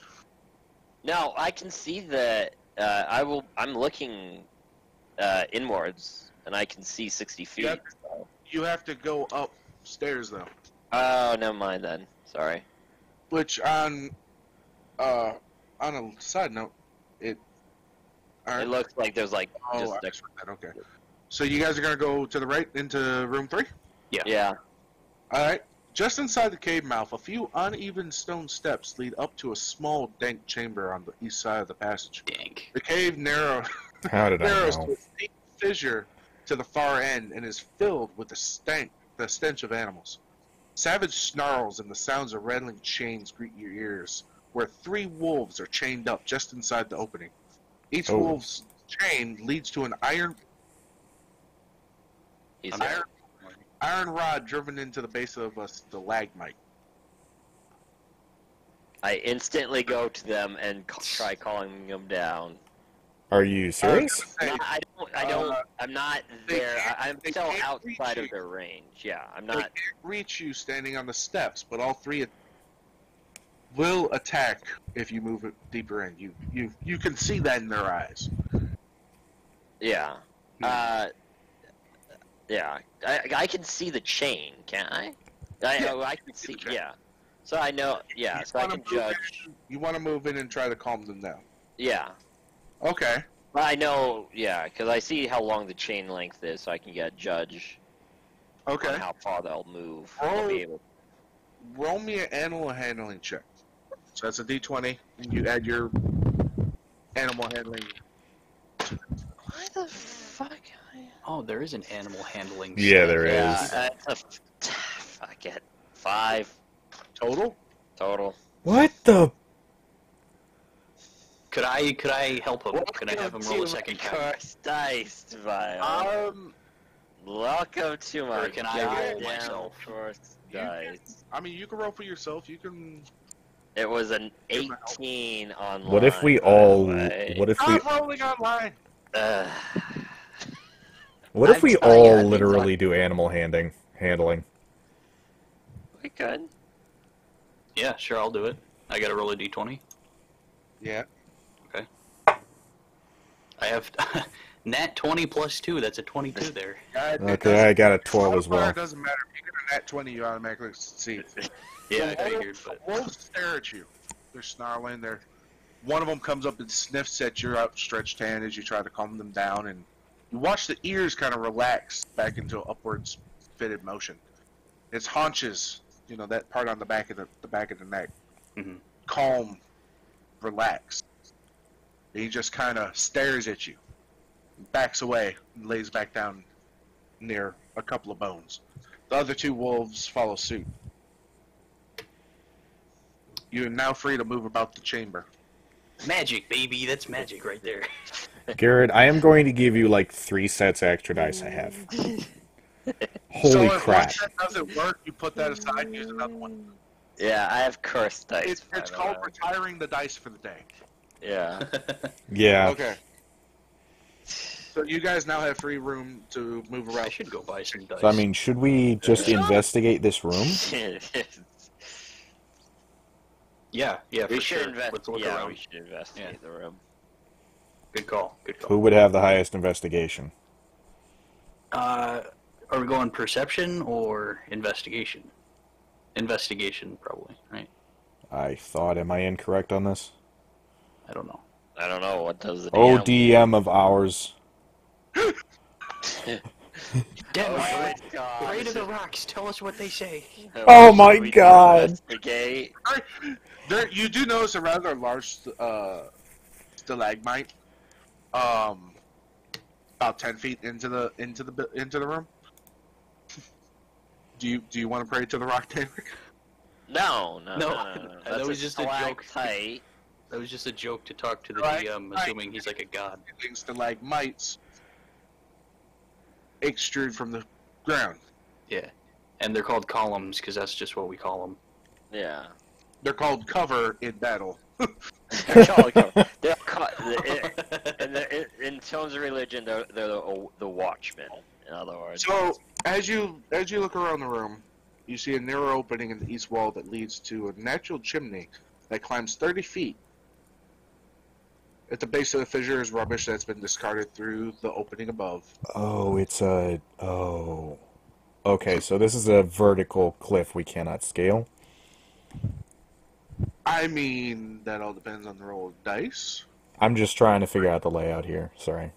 Speaker 5: No, I can see that. I'm looking inwards, and I can see 60 feet.
Speaker 4: Yep. You have to go upstairs though.
Speaker 5: Oh, never mind then. Sorry.
Speaker 4: Which on a side note,
Speaker 5: It looks like there's like
Speaker 4: Oh,
Speaker 5: just
Speaker 4: I
Speaker 5: a,
Speaker 4: just read that. Okay. So you guys are gonna go to the right into room 3.
Speaker 5: yeah.
Speaker 4: All right. Just inside the cave mouth, a few uneven stone steps lead up to a small, dank chamber on the east side of the passage.
Speaker 2: dank.
Speaker 4: The cave narrows
Speaker 3: How did I
Speaker 4: to
Speaker 3: know?
Speaker 4: a deep fissure to the far end and is filled with the stench of animals. Savage snarls and the sounds of rattling chains greet your ears, where 3 wolves are chained up just inside the opening. Each
Speaker 3: Oh.
Speaker 4: wolf's chain leads to an iron
Speaker 5: He's
Speaker 4: An iron rod driven into the base of a stalagmite.
Speaker 5: I instantly go to them and try calling them down.
Speaker 3: Are you serious?
Speaker 4: Hey,
Speaker 5: I don't.
Speaker 4: Uh,
Speaker 5: I'm not
Speaker 4: they
Speaker 5: there.
Speaker 4: can't-
Speaker 5: I'm
Speaker 4: they
Speaker 5: still
Speaker 4: can't reach
Speaker 5: outside of
Speaker 4: you.
Speaker 5: their range. Yeah, I'm
Speaker 4: they
Speaker 5: not.
Speaker 4: can't reach you standing on the steps, but all 3 will attack if you move it deeper in. You can see that in their eyes.
Speaker 5: Yeah. Yeah. I can see the chain, can't I? I can see.
Speaker 4: the chain.
Speaker 5: Yeah. So I know. Yeah.
Speaker 4: You
Speaker 5: So I
Speaker 4: wanna
Speaker 5: can
Speaker 4: move
Speaker 5: judge.
Speaker 4: You want to move in and try to calm them down.
Speaker 5: Yeah.
Speaker 4: Okay.
Speaker 5: But I know. Yeah, because I see how long the chain length is, so I can get a judge
Speaker 4: Okay.
Speaker 5: on how far they'll move.
Speaker 4: Oh.
Speaker 5: I'll be able.
Speaker 4: Roll me an animal handling check. So that's a D20, and you add your animal handling.
Speaker 5: Why the fuck?
Speaker 2: Oh, there is an animal handling.
Speaker 3: Yeah,
Speaker 2: stat.
Speaker 3: there is.
Speaker 5: Yeah. Fuck it. 5
Speaker 4: Total?
Speaker 5: total.
Speaker 3: What the?
Speaker 2: Could I help him?
Speaker 5: Welcome
Speaker 2: Could I have him roll
Speaker 5: to
Speaker 2: a second
Speaker 5: my
Speaker 2: count?
Speaker 5: cursed dice, Vile. Welcome to my
Speaker 2: Or can I roll
Speaker 5: goddamn
Speaker 2: myself?
Speaker 5: cursed
Speaker 4: You
Speaker 5: dice.
Speaker 4: I mean, you can roll for yourself. You can.
Speaker 5: It was an 18 online.
Speaker 3: What if we
Speaker 5: by the
Speaker 3: all?
Speaker 5: way.
Speaker 3: What if we?
Speaker 4: I'm rolling online.
Speaker 5: Ugh.
Speaker 3: What if
Speaker 5: I'm
Speaker 3: we
Speaker 5: telling you,
Speaker 3: all
Speaker 5: I think
Speaker 3: literally do animal handling?
Speaker 5: We could.
Speaker 2: Yeah, sure, I'll do it. I gotta roll a d20.
Speaker 4: Yeah.
Speaker 2: I have nat 20 plus 2. That's a 22 there.
Speaker 3: Okay, I got a 12 as well.
Speaker 4: It doesn't matter. If you get a nat 20, you automatically succeed.
Speaker 2: Yeah, I
Speaker 4: The
Speaker 2: figured, but
Speaker 4: wolves stare at you. They're snarling. One of them comes up and sniffs at your outstretched hand as you try to calm them down, and you watch the ears kind of relax back into upwards fitted motion. Its haunches, that part on the back of the neck,
Speaker 2: Mhm.
Speaker 4: calm, relaxed. And he just kind of stares at you, backs away, and lays back down near a couple of bones. The other 2 wolves follow suit. You are now free to move about the chamber.
Speaker 2: magic, baby. That's magic right there.
Speaker 3: Garrett, I am going to give you like 3 sets of extra dice I have. Holy
Speaker 4: so if
Speaker 3: crap.
Speaker 4: one set doesn't work, you put that aside and use another one.
Speaker 5: Yeah, I have cursed dice.
Speaker 4: It's
Speaker 5: by the
Speaker 4: called
Speaker 5: way.
Speaker 4: retiring the dice for the day.
Speaker 5: Yeah.
Speaker 3: Yeah.
Speaker 4: Okay. So you guys now have free room to move
Speaker 2: I
Speaker 4: around.
Speaker 2: should go buy some dice.
Speaker 3: So, I mean, should we just
Speaker 5: Yeah.
Speaker 3: investigate this room?
Speaker 2: yeah,
Speaker 5: we
Speaker 2: for
Speaker 5: should
Speaker 2: sure.
Speaker 5: invest.
Speaker 2: Let's look
Speaker 5: Yeah,
Speaker 2: around.
Speaker 5: we should investigate the room.
Speaker 2: Good call. Good call.
Speaker 3: Who would have the highest investigation?
Speaker 2: Are we going perception or investigation? Investigation, probably, right?
Speaker 3: I thought, am I incorrect on this?
Speaker 2: I don't know.
Speaker 5: I don't know what does the
Speaker 3: Oh,
Speaker 5: DM.
Speaker 3: DM of ours.
Speaker 2: Damn,
Speaker 5: my God.
Speaker 2: pray to the rocks. Tell us what they say.
Speaker 3: Oh my
Speaker 5: Should we
Speaker 3: God.
Speaker 5: Investigate.
Speaker 4: There, you do notice a rather large stalagmite, about 10 feet into the room. Do you want to pray to the rock, David?
Speaker 5: No.
Speaker 2: That
Speaker 5: That's
Speaker 2: was just a joke.
Speaker 5: stalactite.
Speaker 2: That was just a joke to talk to the
Speaker 4: Right,
Speaker 2: DM,
Speaker 4: right.
Speaker 2: assuming he's like a god.
Speaker 4: Stalagmites extrude from the ground.
Speaker 2: Yeah. And they're called columns because that's just what we call them.
Speaker 5: Yeah.
Speaker 4: They're called cover in battle.
Speaker 5: They're called, in terms of religion, they're the watchmen. In other words.
Speaker 4: So as you look around the room, you see a narrow opening in the east wall that leads to a natural chimney that climbs 30 feet. At the base of the fissure is rubbish that's been discarded through the opening above.
Speaker 3: Oh, it's a... Oh. Okay, so this is a vertical cliff we cannot scale.
Speaker 4: I mean, that all depends on the roll of dice.
Speaker 3: I'm just trying to figure out the layout here. Sorry.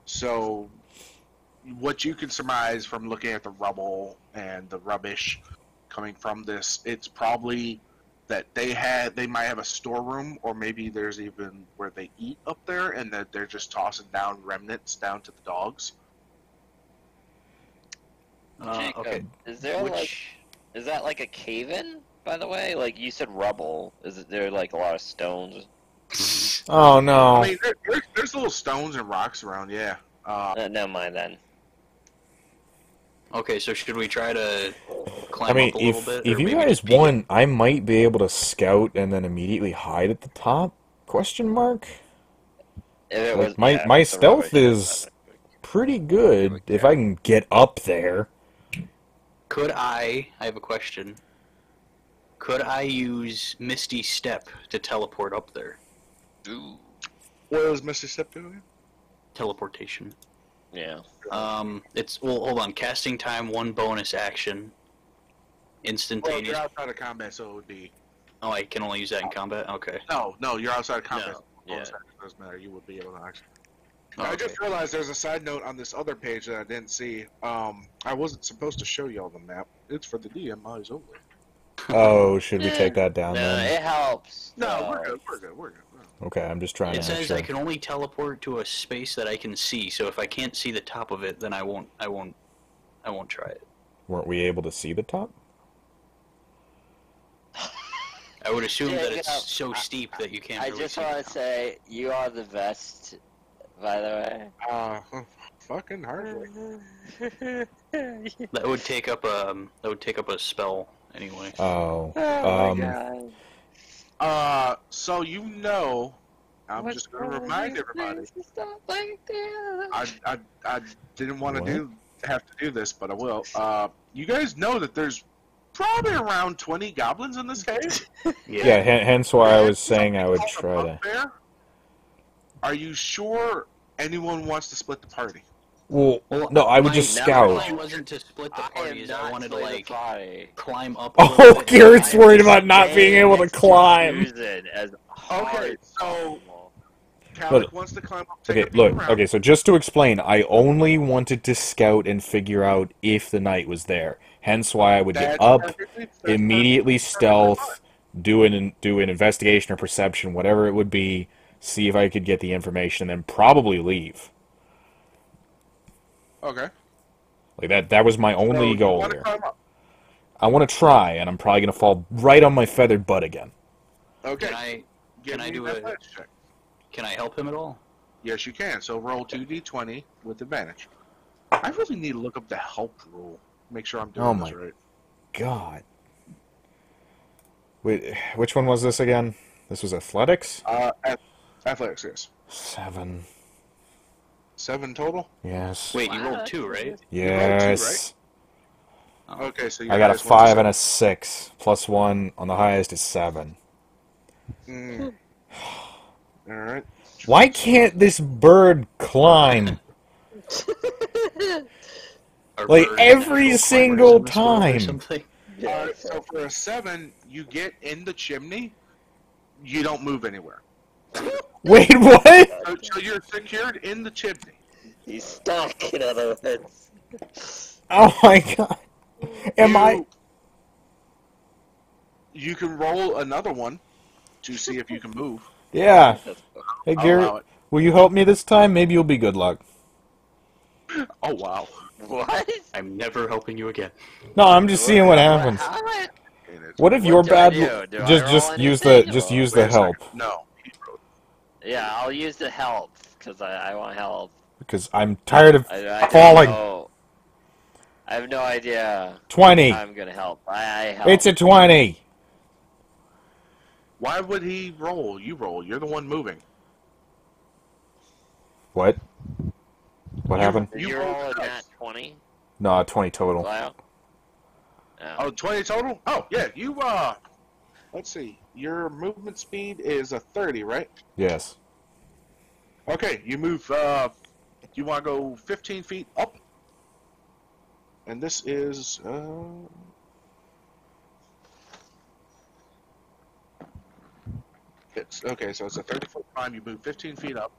Speaker 4: So, what you can surmise from looking at the rubble and the rubbish coming from this, it's probably that they might have a storeroom, or maybe there's even where they eat up there, and that they're just tossing down remnants down to the dogs.
Speaker 5: Jacob,
Speaker 2: Okay.
Speaker 5: is that like a cave-in? By the way, like you said, rubble. Is there like a lot of stones?
Speaker 3: Oh, no.
Speaker 4: I mean, there's little stones and rocks around, yeah.
Speaker 5: Never mind then.
Speaker 2: Okay, so should we try to climb
Speaker 3: I mean,
Speaker 2: up a little bit?
Speaker 3: if
Speaker 2: or
Speaker 3: you
Speaker 2: maybe
Speaker 3: guys
Speaker 2: just peek
Speaker 3: want, I might be able to scout and then immediately hide at the top? Question mark?
Speaker 5: If it
Speaker 3: Like,
Speaker 5: was,
Speaker 3: my
Speaker 5: yeah,
Speaker 3: my
Speaker 5: if the
Speaker 3: stealth
Speaker 5: rubbish
Speaker 3: is pretty good if I can get up there.
Speaker 2: Could I have a question. Could I use Misty Step to teleport up there?
Speaker 5: Ooh.
Speaker 4: What was Mr. Step doing?
Speaker 2: Teleportation.
Speaker 5: Yeah.
Speaker 2: It's, well, hold on. Casting time, 1 bonus action.
Speaker 4: Well,
Speaker 2: Instantaneous.
Speaker 4: you're outside of combat, so it would be...
Speaker 2: Oh, I can only use that in combat? Okay.
Speaker 4: No, you're outside of combat.
Speaker 5: No, yeah.
Speaker 4: It doesn't matter. You would be able to actually.
Speaker 2: Oh,
Speaker 4: I
Speaker 2: okay.
Speaker 4: just realized there's a side note on this other page that I didn't see. I wasn't supposed to show y'all the map. It's for the DM eyes only.
Speaker 3: Oh, should we take that down
Speaker 5: No,
Speaker 3: then?
Speaker 5: it helps.
Speaker 4: No, we're good.
Speaker 3: Okay, I'm just trying
Speaker 2: It
Speaker 3: to
Speaker 2: says
Speaker 3: actually...
Speaker 2: I can only teleport to a space that I can see, so if I can't see the top of it, then I won't try it.
Speaker 3: Weren't we able to see the top?
Speaker 2: I would assume that
Speaker 5: Yeah,
Speaker 2: it's so steep that you can't
Speaker 5: I
Speaker 2: really
Speaker 5: just
Speaker 2: see the
Speaker 5: want to
Speaker 2: top.
Speaker 5: say you are the best. By the
Speaker 4: Fucking hardly.
Speaker 5: way.
Speaker 2: That would take up a spell anyway.
Speaker 3: Oh.
Speaker 5: Oh my god.
Speaker 4: So you know, I'm just going to remind everybody.
Speaker 5: Stop like that.
Speaker 4: I didn't want
Speaker 3: What?
Speaker 4: to have to do this, but I will. You guys know that there's probably around 20 goblins in this cave.
Speaker 3: Yeah, hence why I was saying I would try to...
Speaker 4: There. Are you sure anyone wants to split the party?
Speaker 3: Well, no, I would
Speaker 2: My
Speaker 3: just
Speaker 2: now
Speaker 3: scout.
Speaker 2: plan wasn't to split the party, is I wanted to like climb up. A
Speaker 3: Oh,
Speaker 2: little bit.
Speaker 3: Garrett's worried about not being able to climb.
Speaker 4: Okay, so Calic wants to climb up. Take
Speaker 3: Okay,
Speaker 4: a peek
Speaker 3: look,
Speaker 4: around.
Speaker 3: okay, so just to explain, I only wanted to scout and figure out if the knight was there. Hence why I would get
Speaker 4: That's
Speaker 3: up,
Speaker 4: perfectly- that's
Speaker 3: immediately
Speaker 4: perfectly
Speaker 3: stealth, do an investigation or perception, whatever it would be, see if I could get the information, and then probably leave.
Speaker 4: Okay.
Speaker 3: Like that was my
Speaker 4: So
Speaker 3: only
Speaker 4: you
Speaker 3: goal
Speaker 4: wanna
Speaker 3: here.
Speaker 4: climb up.
Speaker 3: I want to try, and I'm probably going to fall right on my feathered butt again.
Speaker 4: Okay.
Speaker 2: Can I
Speaker 4: Give
Speaker 2: I
Speaker 4: me
Speaker 2: do
Speaker 4: an
Speaker 2: a-
Speaker 4: athletics check.
Speaker 2: can I help him at all?
Speaker 4: Yes, you can. So roll 2d20 with advantage. I really need to look up the help rule. Make sure I'm doing
Speaker 3: Oh
Speaker 4: this
Speaker 3: my-
Speaker 4: right.
Speaker 3: God. Wait, which one was this again? This was athletics?
Speaker 4: Athletics, yes.
Speaker 3: 7.
Speaker 4: 7 total?
Speaker 3: Yes.
Speaker 2: Wait, you rolled
Speaker 5: What?
Speaker 2: 2, right?
Speaker 3: Yes.
Speaker 2: Oh.
Speaker 4: Okay, so
Speaker 3: I
Speaker 4: your
Speaker 3: got a
Speaker 4: highest one's
Speaker 3: 5 and a 6. Plus 1 on the highest is 7.
Speaker 4: 7. Alright.
Speaker 3: Why can't this bird climb?
Speaker 2: Are
Speaker 3: Like,
Speaker 2: birds
Speaker 3: every
Speaker 2: natural
Speaker 3: single
Speaker 2: climbers in this world or
Speaker 3: time.
Speaker 2: something?
Speaker 5: Yeah,
Speaker 4: So for a 7, you get in the chimney, you don't move anywhere.
Speaker 3: Wait, what?
Speaker 4: So you're secured in the chimney.
Speaker 5: he's stuck, in other words.
Speaker 3: Oh my god. Am I?
Speaker 4: You can roll another one to see if you can move.
Speaker 3: Yeah. Hey,
Speaker 4: I'll
Speaker 3: Garrett,
Speaker 4: allow it.
Speaker 3: will you help me this time? Maybe you'll be good luck.
Speaker 4: Oh, wow.
Speaker 5: What?
Speaker 2: I'm never helping you again.
Speaker 3: No, I'm just seeing what happens.
Speaker 5: How am I-
Speaker 3: What if
Speaker 5: What
Speaker 3: you're
Speaker 5: do I
Speaker 3: bad?
Speaker 5: do? Do I
Speaker 3: Just
Speaker 5: roll
Speaker 3: use
Speaker 5: anything,
Speaker 3: the
Speaker 5: or-
Speaker 3: use
Speaker 4: Wait
Speaker 3: the
Speaker 4: a second.
Speaker 3: help
Speaker 4: No. he wrote.
Speaker 5: Yeah, I'll use the help, because I want help.
Speaker 3: because I'm tired of
Speaker 5: I don't
Speaker 3: falling.
Speaker 5: know. I have no idea
Speaker 3: 20.
Speaker 5: how I'm gonna help. I help.
Speaker 3: It's a 20.
Speaker 4: Why would he roll? You roll. You're the one moving.
Speaker 3: What? What
Speaker 4: You-
Speaker 3: happened?
Speaker 5: Did
Speaker 4: you
Speaker 5: you
Speaker 4: rolled
Speaker 5: roll a
Speaker 4: the
Speaker 5: nat
Speaker 4: dice.
Speaker 5: 20?
Speaker 3: No, 20 total.
Speaker 5: Wow.
Speaker 4: Oh, 20 total? Oh, yeah. You, let's see. Your movement speed is a 30, right?
Speaker 3: Yes.
Speaker 4: Okay, you move, you want to go 15 feet up? And this is, okay, so it's a 30-foot climb. You move 15 feet up.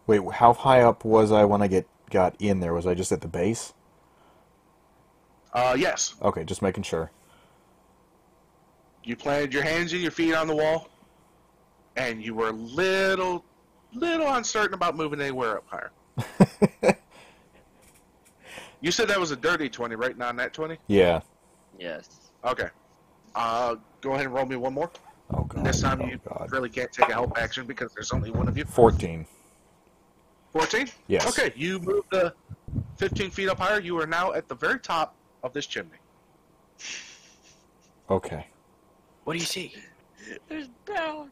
Speaker 3: Wait, how high up was I when I got in there? Was I just at the base?
Speaker 4: Yes.
Speaker 3: Okay, just making sure.
Speaker 4: You planted your hands and your feet on the wall, and you were little uncertain about moving anywhere up higher. You said that was a dirty 20, right? Not that 20?
Speaker 3: Yeah.
Speaker 5: Yes.
Speaker 4: Okay. Go ahead and roll me one more.
Speaker 3: Oh god.
Speaker 4: This time
Speaker 3: Oh
Speaker 4: you
Speaker 3: god.
Speaker 4: really can't take a help action because there's only one of you.
Speaker 3: 14.
Speaker 4: 14?
Speaker 3: Yes.
Speaker 4: Okay, you moved 15 feet up higher. You are now at the very top of this chimney.
Speaker 3: Okay.
Speaker 2: What do you see?
Speaker 5: There's bell.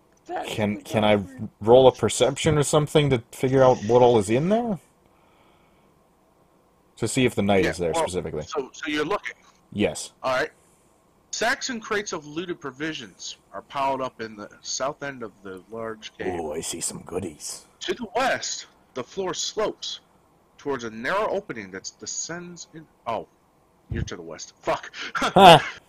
Speaker 3: Can I roll a perception or something to figure out what all is in there? To see if the knight is there
Speaker 4: well,
Speaker 3: specifically.
Speaker 4: So you're looking.
Speaker 3: Yes.
Speaker 4: All right. Sacks and crates of looted provisions are piled up in the south end of the large cave.
Speaker 3: Oh, I see some goodies.
Speaker 4: To the west, the floor slopes towards a narrow opening that descends in. Oh, you're to the west. Fuck.
Speaker 3: Ha!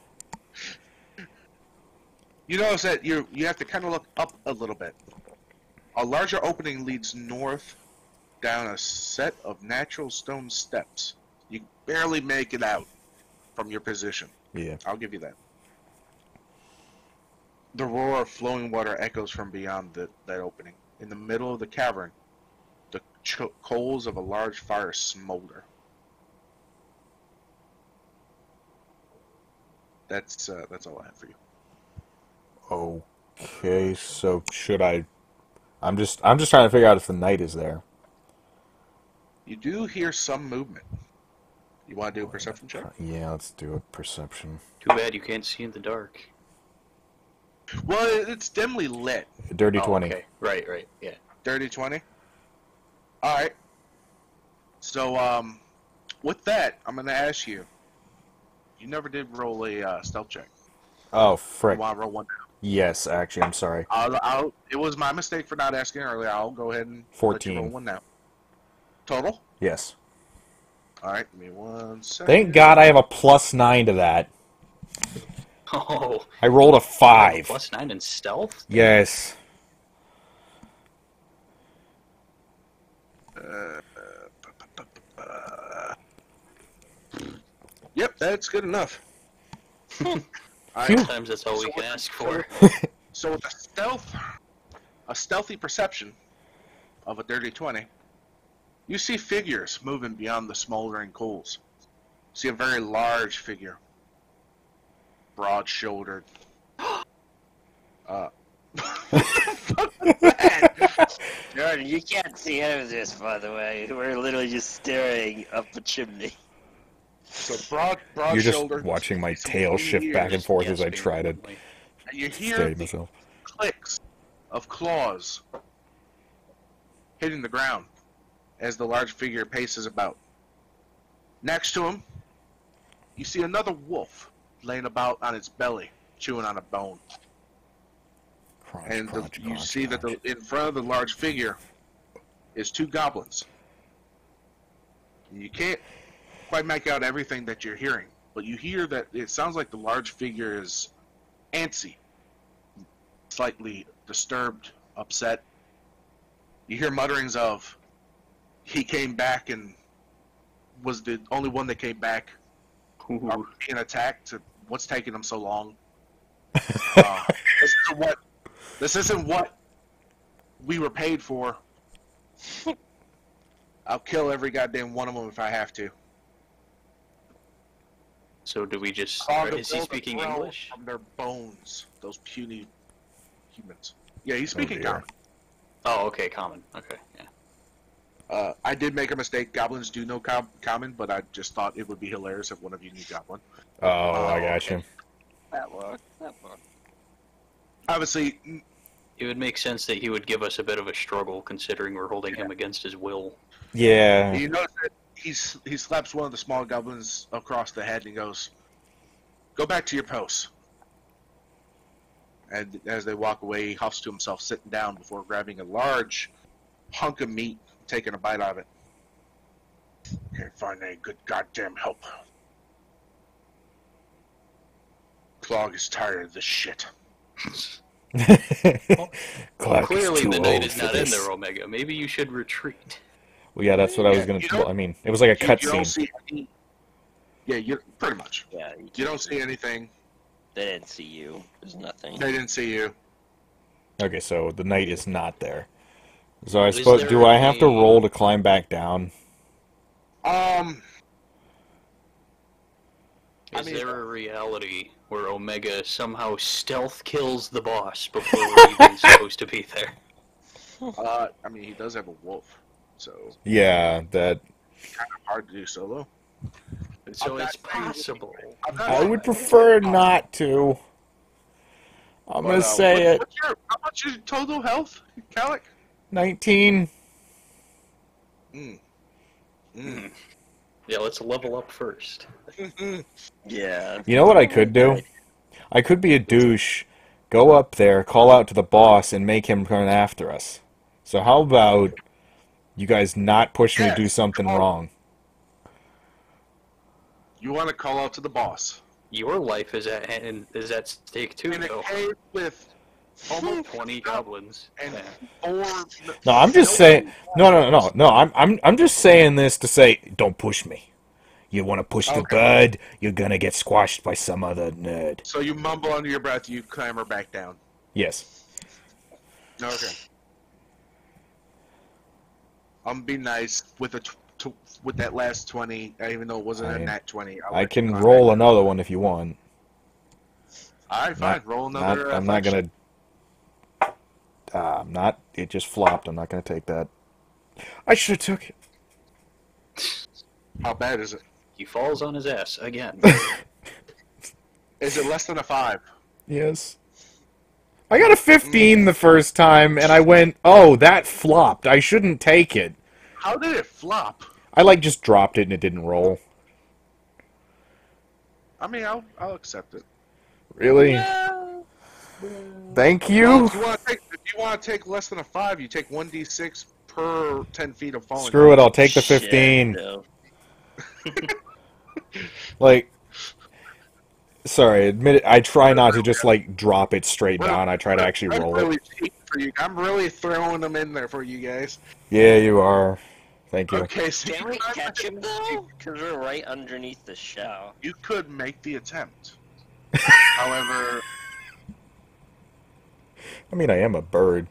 Speaker 4: You notice that you have to kind of look up a little bit. A larger opening leads north down a set of natural stone steps. You barely make it out from your position.
Speaker 3: Yeah.
Speaker 4: I'll give you that. The roar of flowing water echoes from beyond that opening. In the middle of the cavern, the coals of a large fire smolder. That's all I have for you.
Speaker 3: Okay, so should I? I'm just trying to figure out if the knight is there.
Speaker 4: You do hear some movement. You want to do a perception check?
Speaker 3: Yeah, let's do a perception.
Speaker 2: Too bad you can't see in the dark.
Speaker 4: Well, it's dimly lit.
Speaker 3: Dirty
Speaker 2: Oh,
Speaker 3: 20.
Speaker 2: okay. Right, yeah.
Speaker 4: Dirty 20. All right. So, with that, I'm going to ask you. You never did roll a stealth check.
Speaker 3: Oh,
Speaker 4: You
Speaker 3: frick.
Speaker 4: want to roll one?
Speaker 3: Yes, actually, I'm sorry.
Speaker 4: It was my mistake for not asking earlier. I'll go ahead and let you
Speaker 3: 14.
Speaker 4: roll one now. Total?
Speaker 3: Yes.
Speaker 4: All right, give me 1 second.
Speaker 3: Thank God I have a +9 to that.
Speaker 2: Oh.
Speaker 3: I rolled a 5.
Speaker 2: +9 in stealth?
Speaker 3: Yes.
Speaker 4: Yep, that's good enough. All right,
Speaker 3: Phew.
Speaker 2: Sometimes that's all we can ask for.
Speaker 4: So with a stealthy perception of a dirty 20, you see figures moving beyond the smoldering coals. You see a very large figure, broad-shouldered.
Speaker 5: Jordan, you can't see any of this, by the way. We're literally just staring up a chimney.
Speaker 4: So
Speaker 3: You're
Speaker 4: broad-shouldered.
Speaker 3: just watching my
Speaker 4: some
Speaker 3: tail
Speaker 4: pointy
Speaker 3: shift back and
Speaker 4: ears,
Speaker 3: forth as I
Speaker 2: Yes,
Speaker 3: try to
Speaker 2: being-
Speaker 4: And you hear
Speaker 3: steady
Speaker 4: the
Speaker 3: myself.
Speaker 4: clicks of claws hitting the ground as the large figure paces about. Next to him, you see another wolf laying about on its belly, chewing on a bone.
Speaker 3: Crunch,
Speaker 4: And
Speaker 3: crunch,
Speaker 4: you
Speaker 3: crunch,
Speaker 4: see that
Speaker 3: crunch.
Speaker 4: in front of the large figure is two goblins. You can't quite make out everything that you're hearing, but you hear that it sounds like the large figure is antsy, slightly disturbed, upset. You hear mutterings of, he came back and was the only one that came back. Are we being attacked? What's taking them so long? This isn't what we were paid for. I'll kill every goddamn one of them if I have to.
Speaker 2: So do we just...
Speaker 4: Carve
Speaker 2: is he
Speaker 4: the
Speaker 2: speaking
Speaker 4: throne
Speaker 2: English?
Speaker 4: from their bones, those puny humans. Yeah, he's speaking
Speaker 3: dear.
Speaker 4: common.
Speaker 2: Oh, okay, common. Okay, yeah.
Speaker 4: I did make a mistake. Goblins do know common, but I just thought it would be hilarious if one of you knew goblin.
Speaker 3: Oh, I got
Speaker 2: okay.
Speaker 3: you.
Speaker 5: That worked.
Speaker 4: Obviously,
Speaker 2: It would make sense that he would give us a bit of a struggle, considering we're holding him against his will.
Speaker 3: Yeah.
Speaker 4: you notice that he slaps one of the small goblins across the head and goes, "Go back to your posts." And as they walk away, he huffs to himself, sitting down before grabbing a large hunk of meat, taking a bite out of it. Can't find any good goddamn help. Clog is tired of this shit.
Speaker 3: Clark
Speaker 2: Clearly,
Speaker 3: too
Speaker 2: the knight
Speaker 3: old
Speaker 2: is
Speaker 3: for
Speaker 2: not in
Speaker 3: this.
Speaker 2: there, Omega. Maybe you should retreat.
Speaker 3: Well, yeah, that's what I was
Speaker 4: Yeah,
Speaker 3: gonna.
Speaker 4: you don't-
Speaker 3: I mean, it was like a
Speaker 4: You don't
Speaker 3: cutscene.
Speaker 4: see any. Yeah, you pretty much.
Speaker 5: Yeah,
Speaker 4: You don't see anything.
Speaker 5: They didn't see you. There's nothing.
Speaker 4: They didn't see you.
Speaker 3: Okay, so the knight is not there. So I
Speaker 2: Is
Speaker 3: suppose,
Speaker 2: there
Speaker 3: do I have to
Speaker 2: any-
Speaker 3: roll to climb back down?
Speaker 2: Is
Speaker 4: mean-
Speaker 2: there a reality where Omega somehow stealth kills the boss before we're even supposed to be there?
Speaker 4: I mean, he does have a wolf, so
Speaker 3: Yeah, that.
Speaker 4: hard to do solo.
Speaker 2: So
Speaker 4: I'm not
Speaker 2: it's
Speaker 4: saying-
Speaker 2: possible.
Speaker 4: I'm not
Speaker 3: I
Speaker 4: saying-
Speaker 3: would prefer not to. I'm gonna say it.
Speaker 4: How much is your total health, Calic?
Speaker 3: 19.
Speaker 2: Yeah, let's level up first.
Speaker 5: Yeah.
Speaker 3: You know what I could do? I could be a douche, go up there, call out to the boss, and make him run after us. So how about you guys not push me to do something wrong?
Speaker 4: You want to call out to the boss.
Speaker 2: Your life is at stake too,
Speaker 4: In a
Speaker 2: though.
Speaker 4: cave with
Speaker 2: Almost 20 goblins.
Speaker 4: and
Speaker 2: Yeah.
Speaker 4: 4...
Speaker 3: No, I'm just saying. No. I'm just saying this to say, don't push me. You want to push the
Speaker 4: Okay.
Speaker 3: bud, you're gonna get squashed by some other nerd.
Speaker 4: So you mumble under your breath, you clamber back down.
Speaker 3: Yes.
Speaker 4: Okay. I'm be nice with with that last 20, even though it wasn't
Speaker 3: I
Speaker 4: a
Speaker 3: mean,
Speaker 4: nat 20.
Speaker 3: I can roll another one if you want.
Speaker 4: Alright, fine. Roll another.
Speaker 3: I'm not
Speaker 4: flexion.
Speaker 3: gonna. I'm not. It just flopped. I'm not gonna take that. I should have took it.
Speaker 4: How bad is it?
Speaker 2: He falls on his ass again.
Speaker 4: Is it less than a 5?
Speaker 3: Yes. I got a 15 the first time, and I went, oh, that flopped. I shouldn't take it.
Speaker 4: How did it flop?
Speaker 3: I, just dropped it and it didn't roll.
Speaker 4: I mean, I'll accept it.
Speaker 3: Really? Thank you?
Speaker 4: If you want to take less than a 5, you take 1d6 per 10 feet of falling.
Speaker 3: Screw it, I'll take the
Speaker 5: Shit,
Speaker 3: 15.
Speaker 5: no.
Speaker 3: Sorry, admit it, I try not to just, drop it straight down. I try to actually roll
Speaker 4: really
Speaker 3: it.
Speaker 4: cheap for you. I'm really throwing them in there for you guys.
Speaker 3: Yeah, you are. Thank you.
Speaker 4: Okay, so
Speaker 5: Can we catch him though? Because we're right underneath the shell.
Speaker 4: you could make the attempt. However,
Speaker 3: I mean, I am a bird.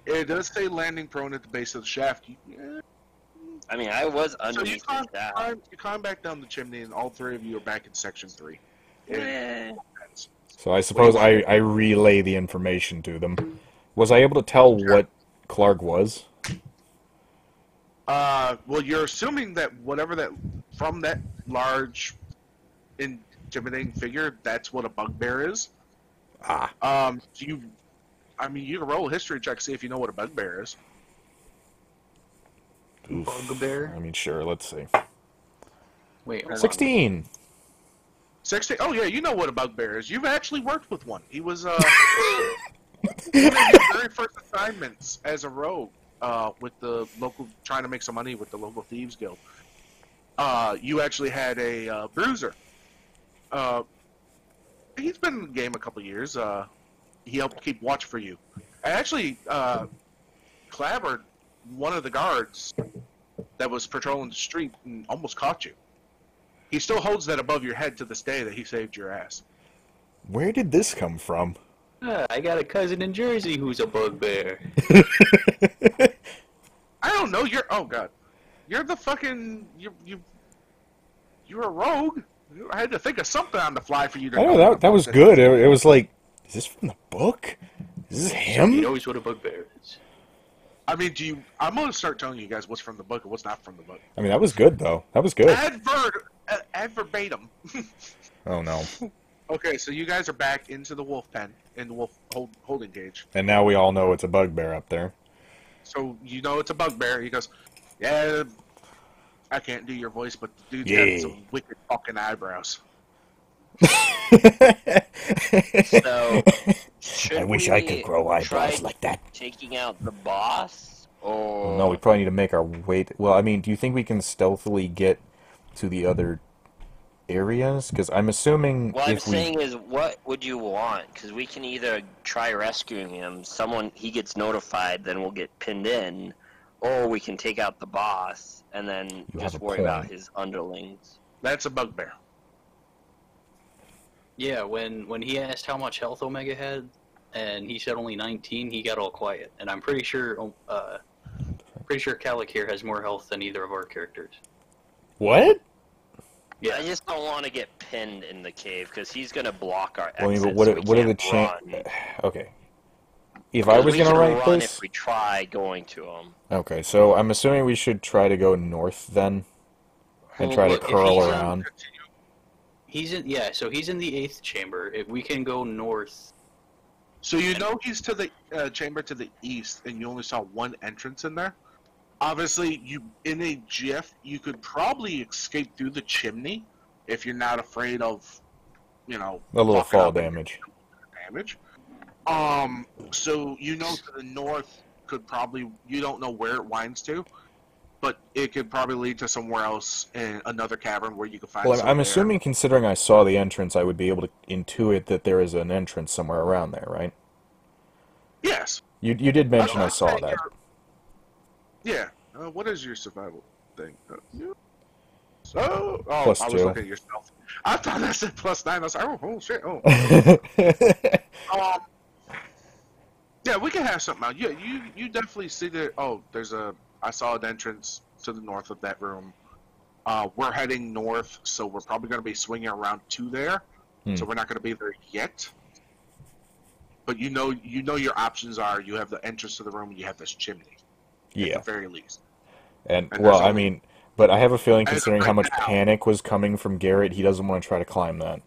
Speaker 4: it does say landing prone at the base of the shaft.
Speaker 5: I mean, I was
Speaker 4: So you
Speaker 5: underneath the shell.
Speaker 4: climb back down the chimney, and all 3 of you are back in section 3.
Speaker 5: Eh.
Speaker 3: So I suppose I relay the information to them. Was I able to tell what Clark was?
Speaker 4: Well, you're assuming that from that large, intimidating figure, that's what a bugbear is.
Speaker 3: Ah.
Speaker 4: I mean, you can roll a history check, see if you know what a bugbear is.
Speaker 2: Bugbear?
Speaker 3: I mean, sure. Let's see.
Speaker 2: Wait, hold on.
Speaker 3: 16.
Speaker 4: 16? Oh, yeah, you know what a bugbear is. You've actually worked with one. He was, one of your very first assignments as a rogue, with the local, trying to make some money with the local Thieves Guild. You actually had a, bruiser. He's been in the game a couple years. He helped keep watch for you. I actually, clobbered one of the guards that was patrolling the street and almost caught you. He still holds that above your head to this day that he saved your ass.
Speaker 3: Where did this come from?
Speaker 2: I got a cousin in Jersey who's a bugbear.
Speaker 4: I don't know. Oh god, you're the fucking you're a rogue. I had to think of something on the fly for you to.
Speaker 3: I know that was good. It was like, is this from the book? Is this
Speaker 2: He
Speaker 3: him?
Speaker 2: knows what a bugbear is.
Speaker 4: I mean, I'm gonna start telling you guys what's from the book and what's not from the book.
Speaker 3: I mean, that was good though. That was good.
Speaker 4: Ad verbatim.
Speaker 3: Oh no.
Speaker 4: Okay, so you guys are back into the wolf pen, in the wolf holding cage.
Speaker 3: And now we all know it's a bugbear up there.
Speaker 4: So you know it's a bugbear. He goes, yeah, I can't do your voice, but the dude's
Speaker 3: Yeah.
Speaker 4: got some wicked fucking eyebrows.
Speaker 5: So, should
Speaker 3: I wish I could
Speaker 5: we
Speaker 3: grow eyebrows
Speaker 5: try
Speaker 3: like that.
Speaker 5: taking out the boss, or
Speaker 3: No, we probably need to make our way. Well, I mean, do you think we can stealthily get to the other areas? Because I'm assuming
Speaker 5: What I'm
Speaker 3: if we.
Speaker 5: saying is, what would you want? Because we can either try rescuing him, he gets notified, then we'll get pinned in, or we can take out the boss and then
Speaker 3: You
Speaker 5: just
Speaker 3: have a
Speaker 5: worry about
Speaker 3: point.
Speaker 5: his underlings.
Speaker 4: That's a bugbear.
Speaker 2: Yeah, when he asked how much health Omega had, and he said only 19, he got all quiet. And I'm pretty sure Calic here has more health than either of our characters.
Speaker 3: What?
Speaker 2: Yeah.
Speaker 5: I just don't want to get pinned in the cave because he's gonna block our
Speaker 3: Well, I
Speaker 5: exit.
Speaker 3: mean, but
Speaker 5: so we
Speaker 3: what are the
Speaker 5: can't run.
Speaker 3: Okay. If I was
Speaker 5: We
Speaker 3: gonna
Speaker 5: can
Speaker 3: write
Speaker 5: run
Speaker 3: this.
Speaker 5: if we try going to him.
Speaker 3: Okay, so I'm assuming we should try to go north then, and
Speaker 2: Well,
Speaker 3: try to
Speaker 2: look, if
Speaker 3: curl
Speaker 2: he's in-
Speaker 3: around.
Speaker 2: So he's in the 8th chamber. If we can go north.
Speaker 4: So you know he's to the chamber to the east, and you only saw one entrance in there. Obviously, in a jiff, you could probably escape through the chimney if you're not afraid of,
Speaker 3: A little
Speaker 4: fucking
Speaker 3: fall
Speaker 4: up and
Speaker 3: damage.
Speaker 4: damage. So you know to the north you don't know where it winds to, but it could probably lead to somewhere else in another cavern where you could find.
Speaker 3: Well, I'm
Speaker 4: there.
Speaker 3: assuming, considering I saw the entrance, I would be able to intuit that there is an entrance somewhere around there, right?
Speaker 4: Yes.
Speaker 3: You did mention I
Speaker 4: I'd
Speaker 3: saw
Speaker 4: say
Speaker 3: that.
Speaker 4: Yeah. What is your survival thing? Oh,
Speaker 3: Plus
Speaker 4: I was
Speaker 3: 2.
Speaker 4: looking at yourself. I thought that said +9. I was like, oh shit. Oh. Yeah, we can have something out. Yeah, you definitely see that. Oh, I saw an entrance to the north of that room. We're heading north, so we're probably going to be swinging around to there. So we're not going to be there yet. But you know your options are you have the entrance to the room and you have this chimney.
Speaker 3: Yeah.
Speaker 4: At the very least.
Speaker 3: And
Speaker 4: And
Speaker 3: well,
Speaker 4: there's
Speaker 3: I mean, but I have a feeling,
Speaker 4: As of
Speaker 3: considering how
Speaker 4: right
Speaker 3: much
Speaker 4: now-
Speaker 3: panic was coming from Garrett, he doesn't want to try to climb that.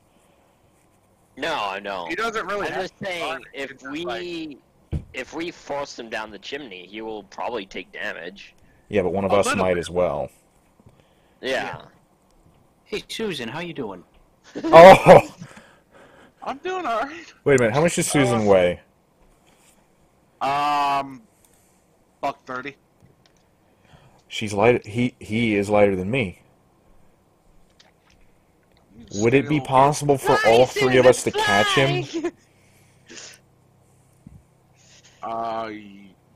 Speaker 5: No, I don't.
Speaker 4: He doesn't really.
Speaker 5: I'm
Speaker 4: have
Speaker 5: just
Speaker 4: to
Speaker 5: saying,
Speaker 4: climb it. It's just like-
Speaker 5: if we force him down the chimney, he will probably take damage.
Speaker 3: Yeah, but one of
Speaker 4: A
Speaker 3: us
Speaker 4: little
Speaker 3: might
Speaker 4: bit.
Speaker 3: as well.
Speaker 5: Yeah.
Speaker 2: Hey, Susan, how you doing?
Speaker 3: Oh!
Speaker 4: I'm doing all right.
Speaker 3: Wait a minute, how much does Susan weigh?
Speaker 4: $130.
Speaker 3: She's light. He is lighter than me. Would it be possible for all three of us to catch him?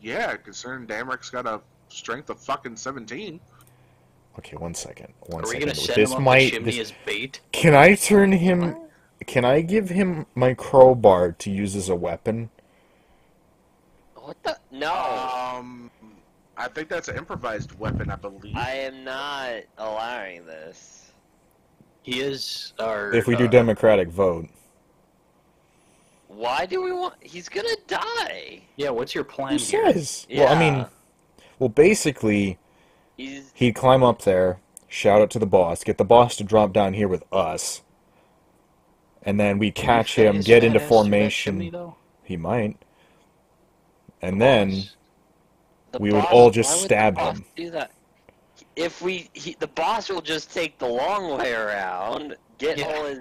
Speaker 4: Yeah, considering Damrick's got a strength of fucking 17.
Speaker 3: Okay, one second. One
Speaker 2: Are we
Speaker 3: second.
Speaker 2: gonna send
Speaker 3: This
Speaker 2: him up the
Speaker 3: might.
Speaker 2: chimney as bait?
Speaker 3: Can I turn him? Can I give him my crowbar to use as a weapon?
Speaker 5: What the? No.
Speaker 4: I think that's an improvised weapon, I believe.
Speaker 5: I am not allowing this.
Speaker 2: He is our.
Speaker 3: If we do democratic vote.
Speaker 5: Why do we want? He's gonna die.
Speaker 2: Yeah, what's your plan
Speaker 3: Who
Speaker 2: here?
Speaker 3: says? Well, I mean,
Speaker 5: Yeah.
Speaker 3: basically,
Speaker 5: He's
Speaker 3: he'd climb up there, shout it to the boss, get the boss to drop down here with us, and then we catch him,
Speaker 2: Is
Speaker 3: get
Speaker 2: that
Speaker 3: into
Speaker 2: ass through that
Speaker 3: formation.
Speaker 2: chimney, though?
Speaker 3: He might. and then
Speaker 5: The
Speaker 3: we would
Speaker 5: boss-
Speaker 3: all just
Speaker 5: why would
Speaker 3: stab
Speaker 5: the boss
Speaker 3: him.
Speaker 5: do that? If the boss will just take the long way around, get
Speaker 2: Yeah.
Speaker 5: all his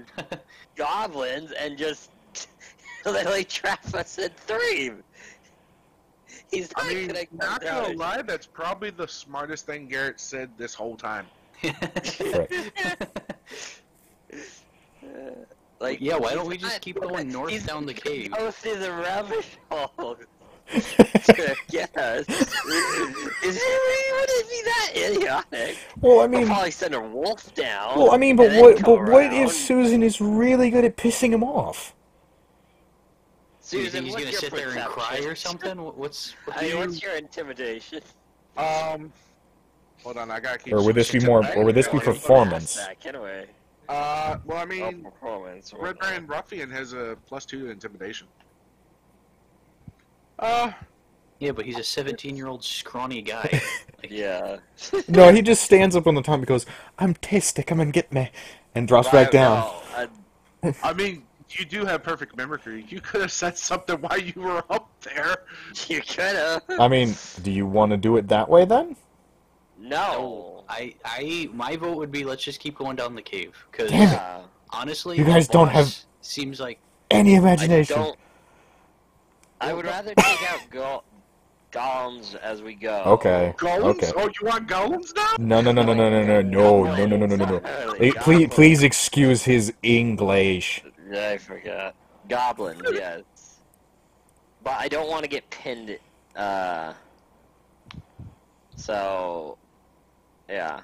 Speaker 5: goblins, and just literally trap us in 3. He's not
Speaker 4: I mean,
Speaker 5: gonna come
Speaker 4: not gonna
Speaker 5: down.
Speaker 4: lie, that's probably the smartest thing Garrett said this whole time.
Speaker 5: Like,
Speaker 2: Yeah, why
Speaker 5: he's
Speaker 2: don't we just
Speaker 5: not-
Speaker 2: keep going north
Speaker 5: he's
Speaker 2: down the cave?
Speaker 5: Go through the rabbit hole. Yes. Would it be that idiotic?
Speaker 3: Well, I
Speaker 5: I'll
Speaker 3: mean,
Speaker 5: probably send a wolf down.
Speaker 3: but
Speaker 5: and then
Speaker 3: what?
Speaker 5: come
Speaker 3: But what if
Speaker 5: around.
Speaker 3: Susan is really good at pissing him off?
Speaker 2: Do you
Speaker 5: Susan,
Speaker 2: think he's
Speaker 5: what's
Speaker 2: gonna
Speaker 5: your
Speaker 2: sit there and cry
Speaker 5: perception?
Speaker 2: or something? What's
Speaker 5: I mean, what's your intimidation?
Speaker 4: Hold on, I gotta keep.
Speaker 3: Or would this be
Speaker 4: switching
Speaker 3: more?
Speaker 4: to
Speaker 3: Or would this be
Speaker 4: Biometal.
Speaker 3: performance?
Speaker 5: That, can we?
Speaker 4: Well, I
Speaker 5: Oh,
Speaker 4: mean,
Speaker 5: performance.
Speaker 4: Red Brand Ruffian has a +2 to intimidation.
Speaker 2: Yeah, but he's a 17-year-old scrawny guy. Like,
Speaker 5: Yeah.
Speaker 3: No, he just stands up on the top and goes, "I'm tasty, come and get me," and drops back down.
Speaker 5: No,
Speaker 4: I mean, you do have perfect mimicry. You could have said something while you were up there.
Speaker 5: you coulda.
Speaker 3: I mean, do you want to do it that way then?
Speaker 5: No.
Speaker 2: my vote would be let's just keep going down the cave. Because
Speaker 3: Damn it.
Speaker 5: Yeah.
Speaker 2: honestly,
Speaker 3: You
Speaker 2: the
Speaker 3: guys don't
Speaker 2: boss
Speaker 3: have-
Speaker 2: seems like
Speaker 3: Any
Speaker 5: I
Speaker 3: imagination?
Speaker 5: don't. I would rather take out golems as we go.
Speaker 3: Okay.
Speaker 4: Golems?
Speaker 3: Okay.
Speaker 4: Oh, you want golems now?
Speaker 3: No, no, no, no, no, no, no, no, no, no, no, no, no. Please, please excuse his English.
Speaker 5: Yeah, I forgot. Goblin, yes. But I don't want to get pinned. So, yeah.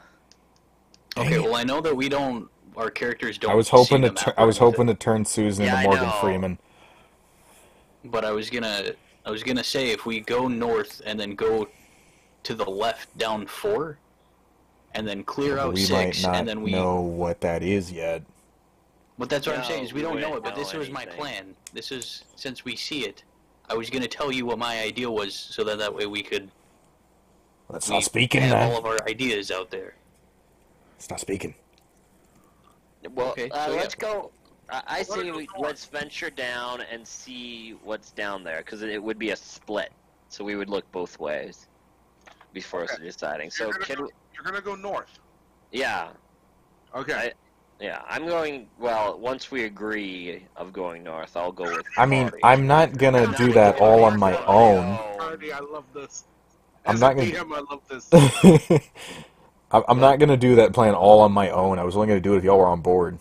Speaker 2: okay. Well, I know that we don't. Our characters don't.
Speaker 3: I was hoping
Speaker 2: see
Speaker 3: to.
Speaker 2: the
Speaker 3: I
Speaker 2: map
Speaker 3: was
Speaker 2: with
Speaker 3: hoping
Speaker 2: it,
Speaker 3: to turn Susan
Speaker 5: Yeah, I
Speaker 3: into Morgan
Speaker 5: know.
Speaker 3: Freeman.
Speaker 2: But I was gonna say if we go north and then go to the left down 4, and then clear out
Speaker 3: We
Speaker 2: 6,
Speaker 3: might not
Speaker 2: and then we.
Speaker 3: know what that is yet.
Speaker 2: But that's what I'm
Speaker 5: No,
Speaker 2: saying is we don't
Speaker 5: we
Speaker 2: know
Speaker 5: don't
Speaker 2: it. But
Speaker 5: know
Speaker 2: this was my
Speaker 5: anything.
Speaker 2: plan. This is since we see it. I was gonna tell you what my idea was, so that way we could.
Speaker 3: Let's
Speaker 2: We
Speaker 3: not speaking
Speaker 2: have
Speaker 3: then.
Speaker 2: all of our ideas out there.
Speaker 3: Let's not speaking.
Speaker 5: Well,
Speaker 2: Okay, so
Speaker 5: let's
Speaker 2: yeah.
Speaker 5: go. I say let's venture down and see what's down there, because it would be a split, so we would look both ways before
Speaker 4: Okay.
Speaker 5: deciding. So,
Speaker 4: You're gonna go north.
Speaker 5: yeah,
Speaker 4: Okay.
Speaker 5: yeah, I'm going. Well, once we agree of going north, I'll go with.
Speaker 3: I mean,
Speaker 5: party.
Speaker 3: I'm not gonna do that all on my own.
Speaker 4: Party, I love this.
Speaker 3: I'm
Speaker 4: As
Speaker 3: not
Speaker 4: a
Speaker 3: gonna-
Speaker 4: DM, I love this.
Speaker 3: I'm not gonna do that plan all on my own. I was only gonna do it if y'all were on board.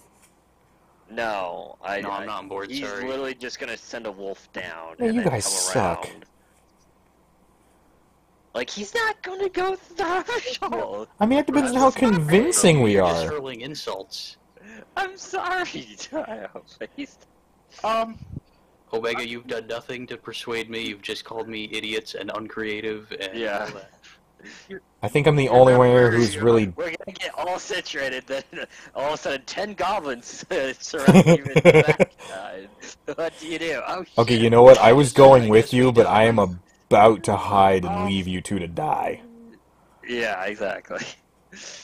Speaker 5: No,
Speaker 2: No, I'm not on board.
Speaker 5: He's
Speaker 2: Sorry.
Speaker 5: literally just gonna send a wolf down.
Speaker 3: Man,
Speaker 5: and
Speaker 3: you
Speaker 5: then
Speaker 3: guys
Speaker 5: come
Speaker 3: suck.
Speaker 5: around. Like, he's not gonna go through the threshold.
Speaker 3: I mean, it depends on how convincing we
Speaker 2: You're just
Speaker 3: are.
Speaker 2: hurling insults.
Speaker 5: I'm sorry, Giles. Please.
Speaker 2: Omega, you've done nothing to persuade me. You've just called me idiots and uncreative and
Speaker 5: Yeah.
Speaker 2: all that.
Speaker 3: I think I'm the only one here who's really.
Speaker 5: We're gonna get all situated, then all of a sudden 10 goblins surround you in the backside. What do you do? Oh, shit.
Speaker 3: Okay, you know what? I was going
Speaker 2: I
Speaker 3: with
Speaker 2: guess
Speaker 3: you,
Speaker 2: we
Speaker 3: but
Speaker 2: don't.
Speaker 3: I am about to hide and leave you two to die.
Speaker 5: Yeah, exactly.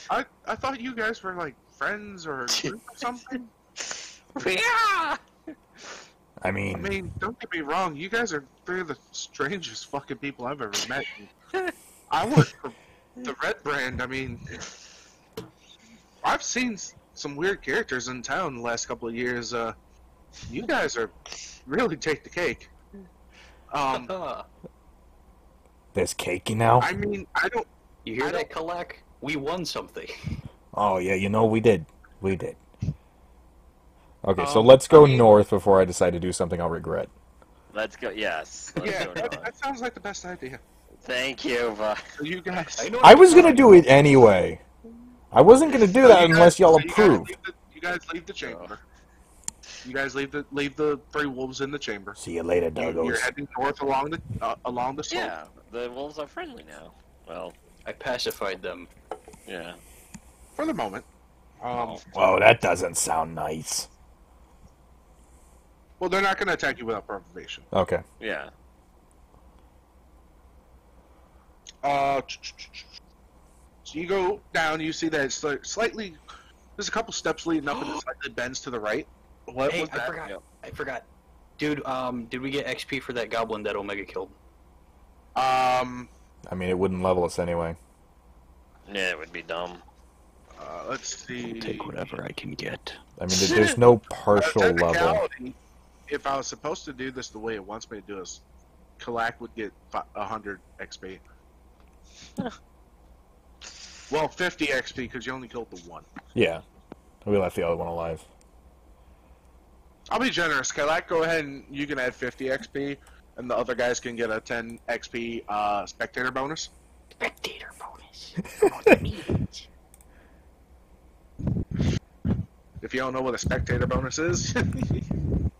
Speaker 4: I thought you guys were like friends or a group or something.
Speaker 5: Yeah!
Speaker 3: I
Speaker 4: I
Speaker 3: mean,
Speaker 4: mean, don't get me wrong. You guys are 3 of the strangest fucking people I've ever met. I work for the Red Brand. I mean, I've seen some weird characters in town the last couple of years. You guys are really take the cake.
Speaker 3: there's cakey now.
Speaker 4: I mean, I don't.
Speaker 2: You hear
Speaker 4: I
Speaker 2: that, Kalak? We won something.
Speaker 3: Oh yeah, you know we did. We did. Okay, so
Speaker 4: Um,
Speaker 3: let's go
Speaker 4: I mean-
Speaker 3: north before I decide to do something I'll regret.
Speaker 5: Let's go, yes. Let's
Speaker 4: Yeah,
Speaker 5: go
Speaker 4: that,
Speaker 5: north.
Speaker 4: that sounds like the best idea.
Speaker 5: Thank you,
Speaker 4: So you guys.
Speaker 3: I was gonna do it anyway. I wasn't gonna do that unless y'all approved.
Speaker 4: You guys leave the chamber. You guys leave the 3 wolves in the chamber.
Speaker 3: See you later,
Speaker 4: You're
Speaker 3: doggos.
Speaker 4: heading north along the slope.
Speaker 5: Yeah, the wolves are friendly now. Well,
Speaker 2: I pacified them.
Speaker 5: yeah.
Speaker 4: For the moment.
Speaker 3: Whoa, that doesn't sound nice.
Speaker 4: Well, they're not going to attack you without provocation.
Speaker 3: Okay.
Speaker 5: Yeah.
Speaker 4: So you go down. You see that it's like slightly. There's a couple steps leading up, and it slightly bends to the right. What
Speaker 2: Hey,
Speaker 4: was
Speaker 2: I
Speaker 4: that?
Speaker 2: forgot. I forgot. Dude, did we get XP for that goblin that Omega killed?
Speaker 3: I mean, it wouldn't level us anyway.
Speaker 5: Yeah, it would be dumb.
Speaker 4: Let's see.
Speaker 2: Take whatever I can get.
Speaker 3: I mean, there's no partial level.
Speaker 4: Technicality, if I was supposed to do this the way it wants me to do this, Kalak would get 100 XP. Well, 50 XP because you only killed the one.
Speaker 3: Yeah. We left the other one alive.
Speaker 4: I'll be generous. Kalak, go ahead and you can add 50 XP, and the other guys can get a 10 XP spectator bonus.
Speaker 2: Spectator bonus. I don't know what that means.
Speaker 4: If you don't know what a spectator bonus is.
Speaker 2: Add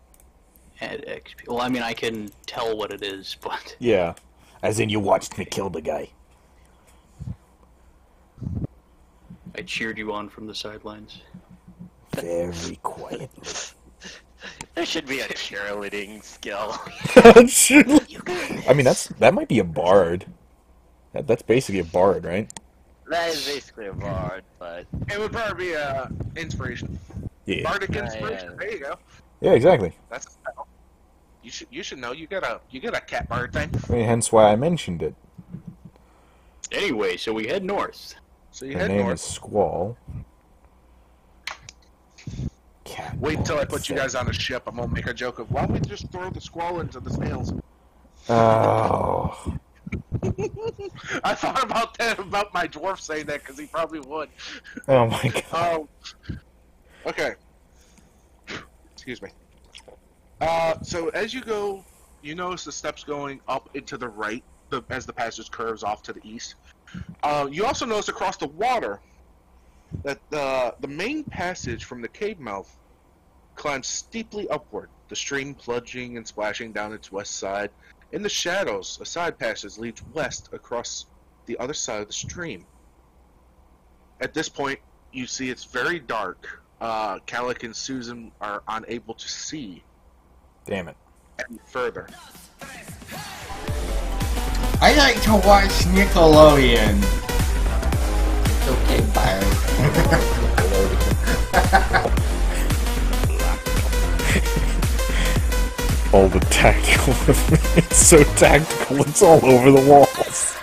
Speaker 2: XP. Well, I mean, I can tell what it is, but...
Speaker 3: Yeah. As in, you watched me kill the guy.
Speaker 2: I cheered you on from the sidelines.
Speaker 3: Very quietly.
Speaker 5: There should be a cheerleading skill.
Speaker 3: I mean, that might be a bard. That's basically a bard, right?
Speaker 5: That is basically a bard, but
Speaker 4: It would probably be a inspiration.
Speaker 3: Yeah.
Speaker 4: Bardic
Speaker 5: Yeah,
Speaker 4: inspiration.
Speaker 5: yeah.
Speaker 4: There you go.
Speaker 3: Yeah, exactly.
Speaker 4: That's a spell. You should know. You got a cat bard thing.
Speaker 3: I mean, hence why I mentioned it.
Speaker 2: Anyway, so we head north.
Speaker 4: So you
Speaker 3: Her
Speaker 4: head
Speaker 3: name
Speaker 4: north.
Speaker 3: is Squall. Cat
Speaker 4: Wait until I
Speaker 3: bard
Speaker 4: put you
Speaker 3: thing.
Speaker 4: guys on a ship. I'm gonna make a joke of why don't we just throw the squall into the snails?
Speaker 3: Oh.
Speaker 4: I thought about that about my dwarf saying that because he probably would.
Speaker 3: Oh my god.
Speaker 4: Okay. Excuse me. So as you go, you notice the steps going up into the right as the passage curves off to the east. You also notice across the water that the main passage from the cave mouth climbs steeply upward, the stream plunging and splashing down its west side. In the shadows, a side passage leads west across the other side of the stream. At this point, you see it's very dark. Calic and Susan are unable to see
Speaker 3: Damn it.
Speaker 4: any further.
Speaker 1: I like to watch Nickelodeon. Okay, bye.
Speaker 3: All the tactical. It's so tactical, it's all over the walls.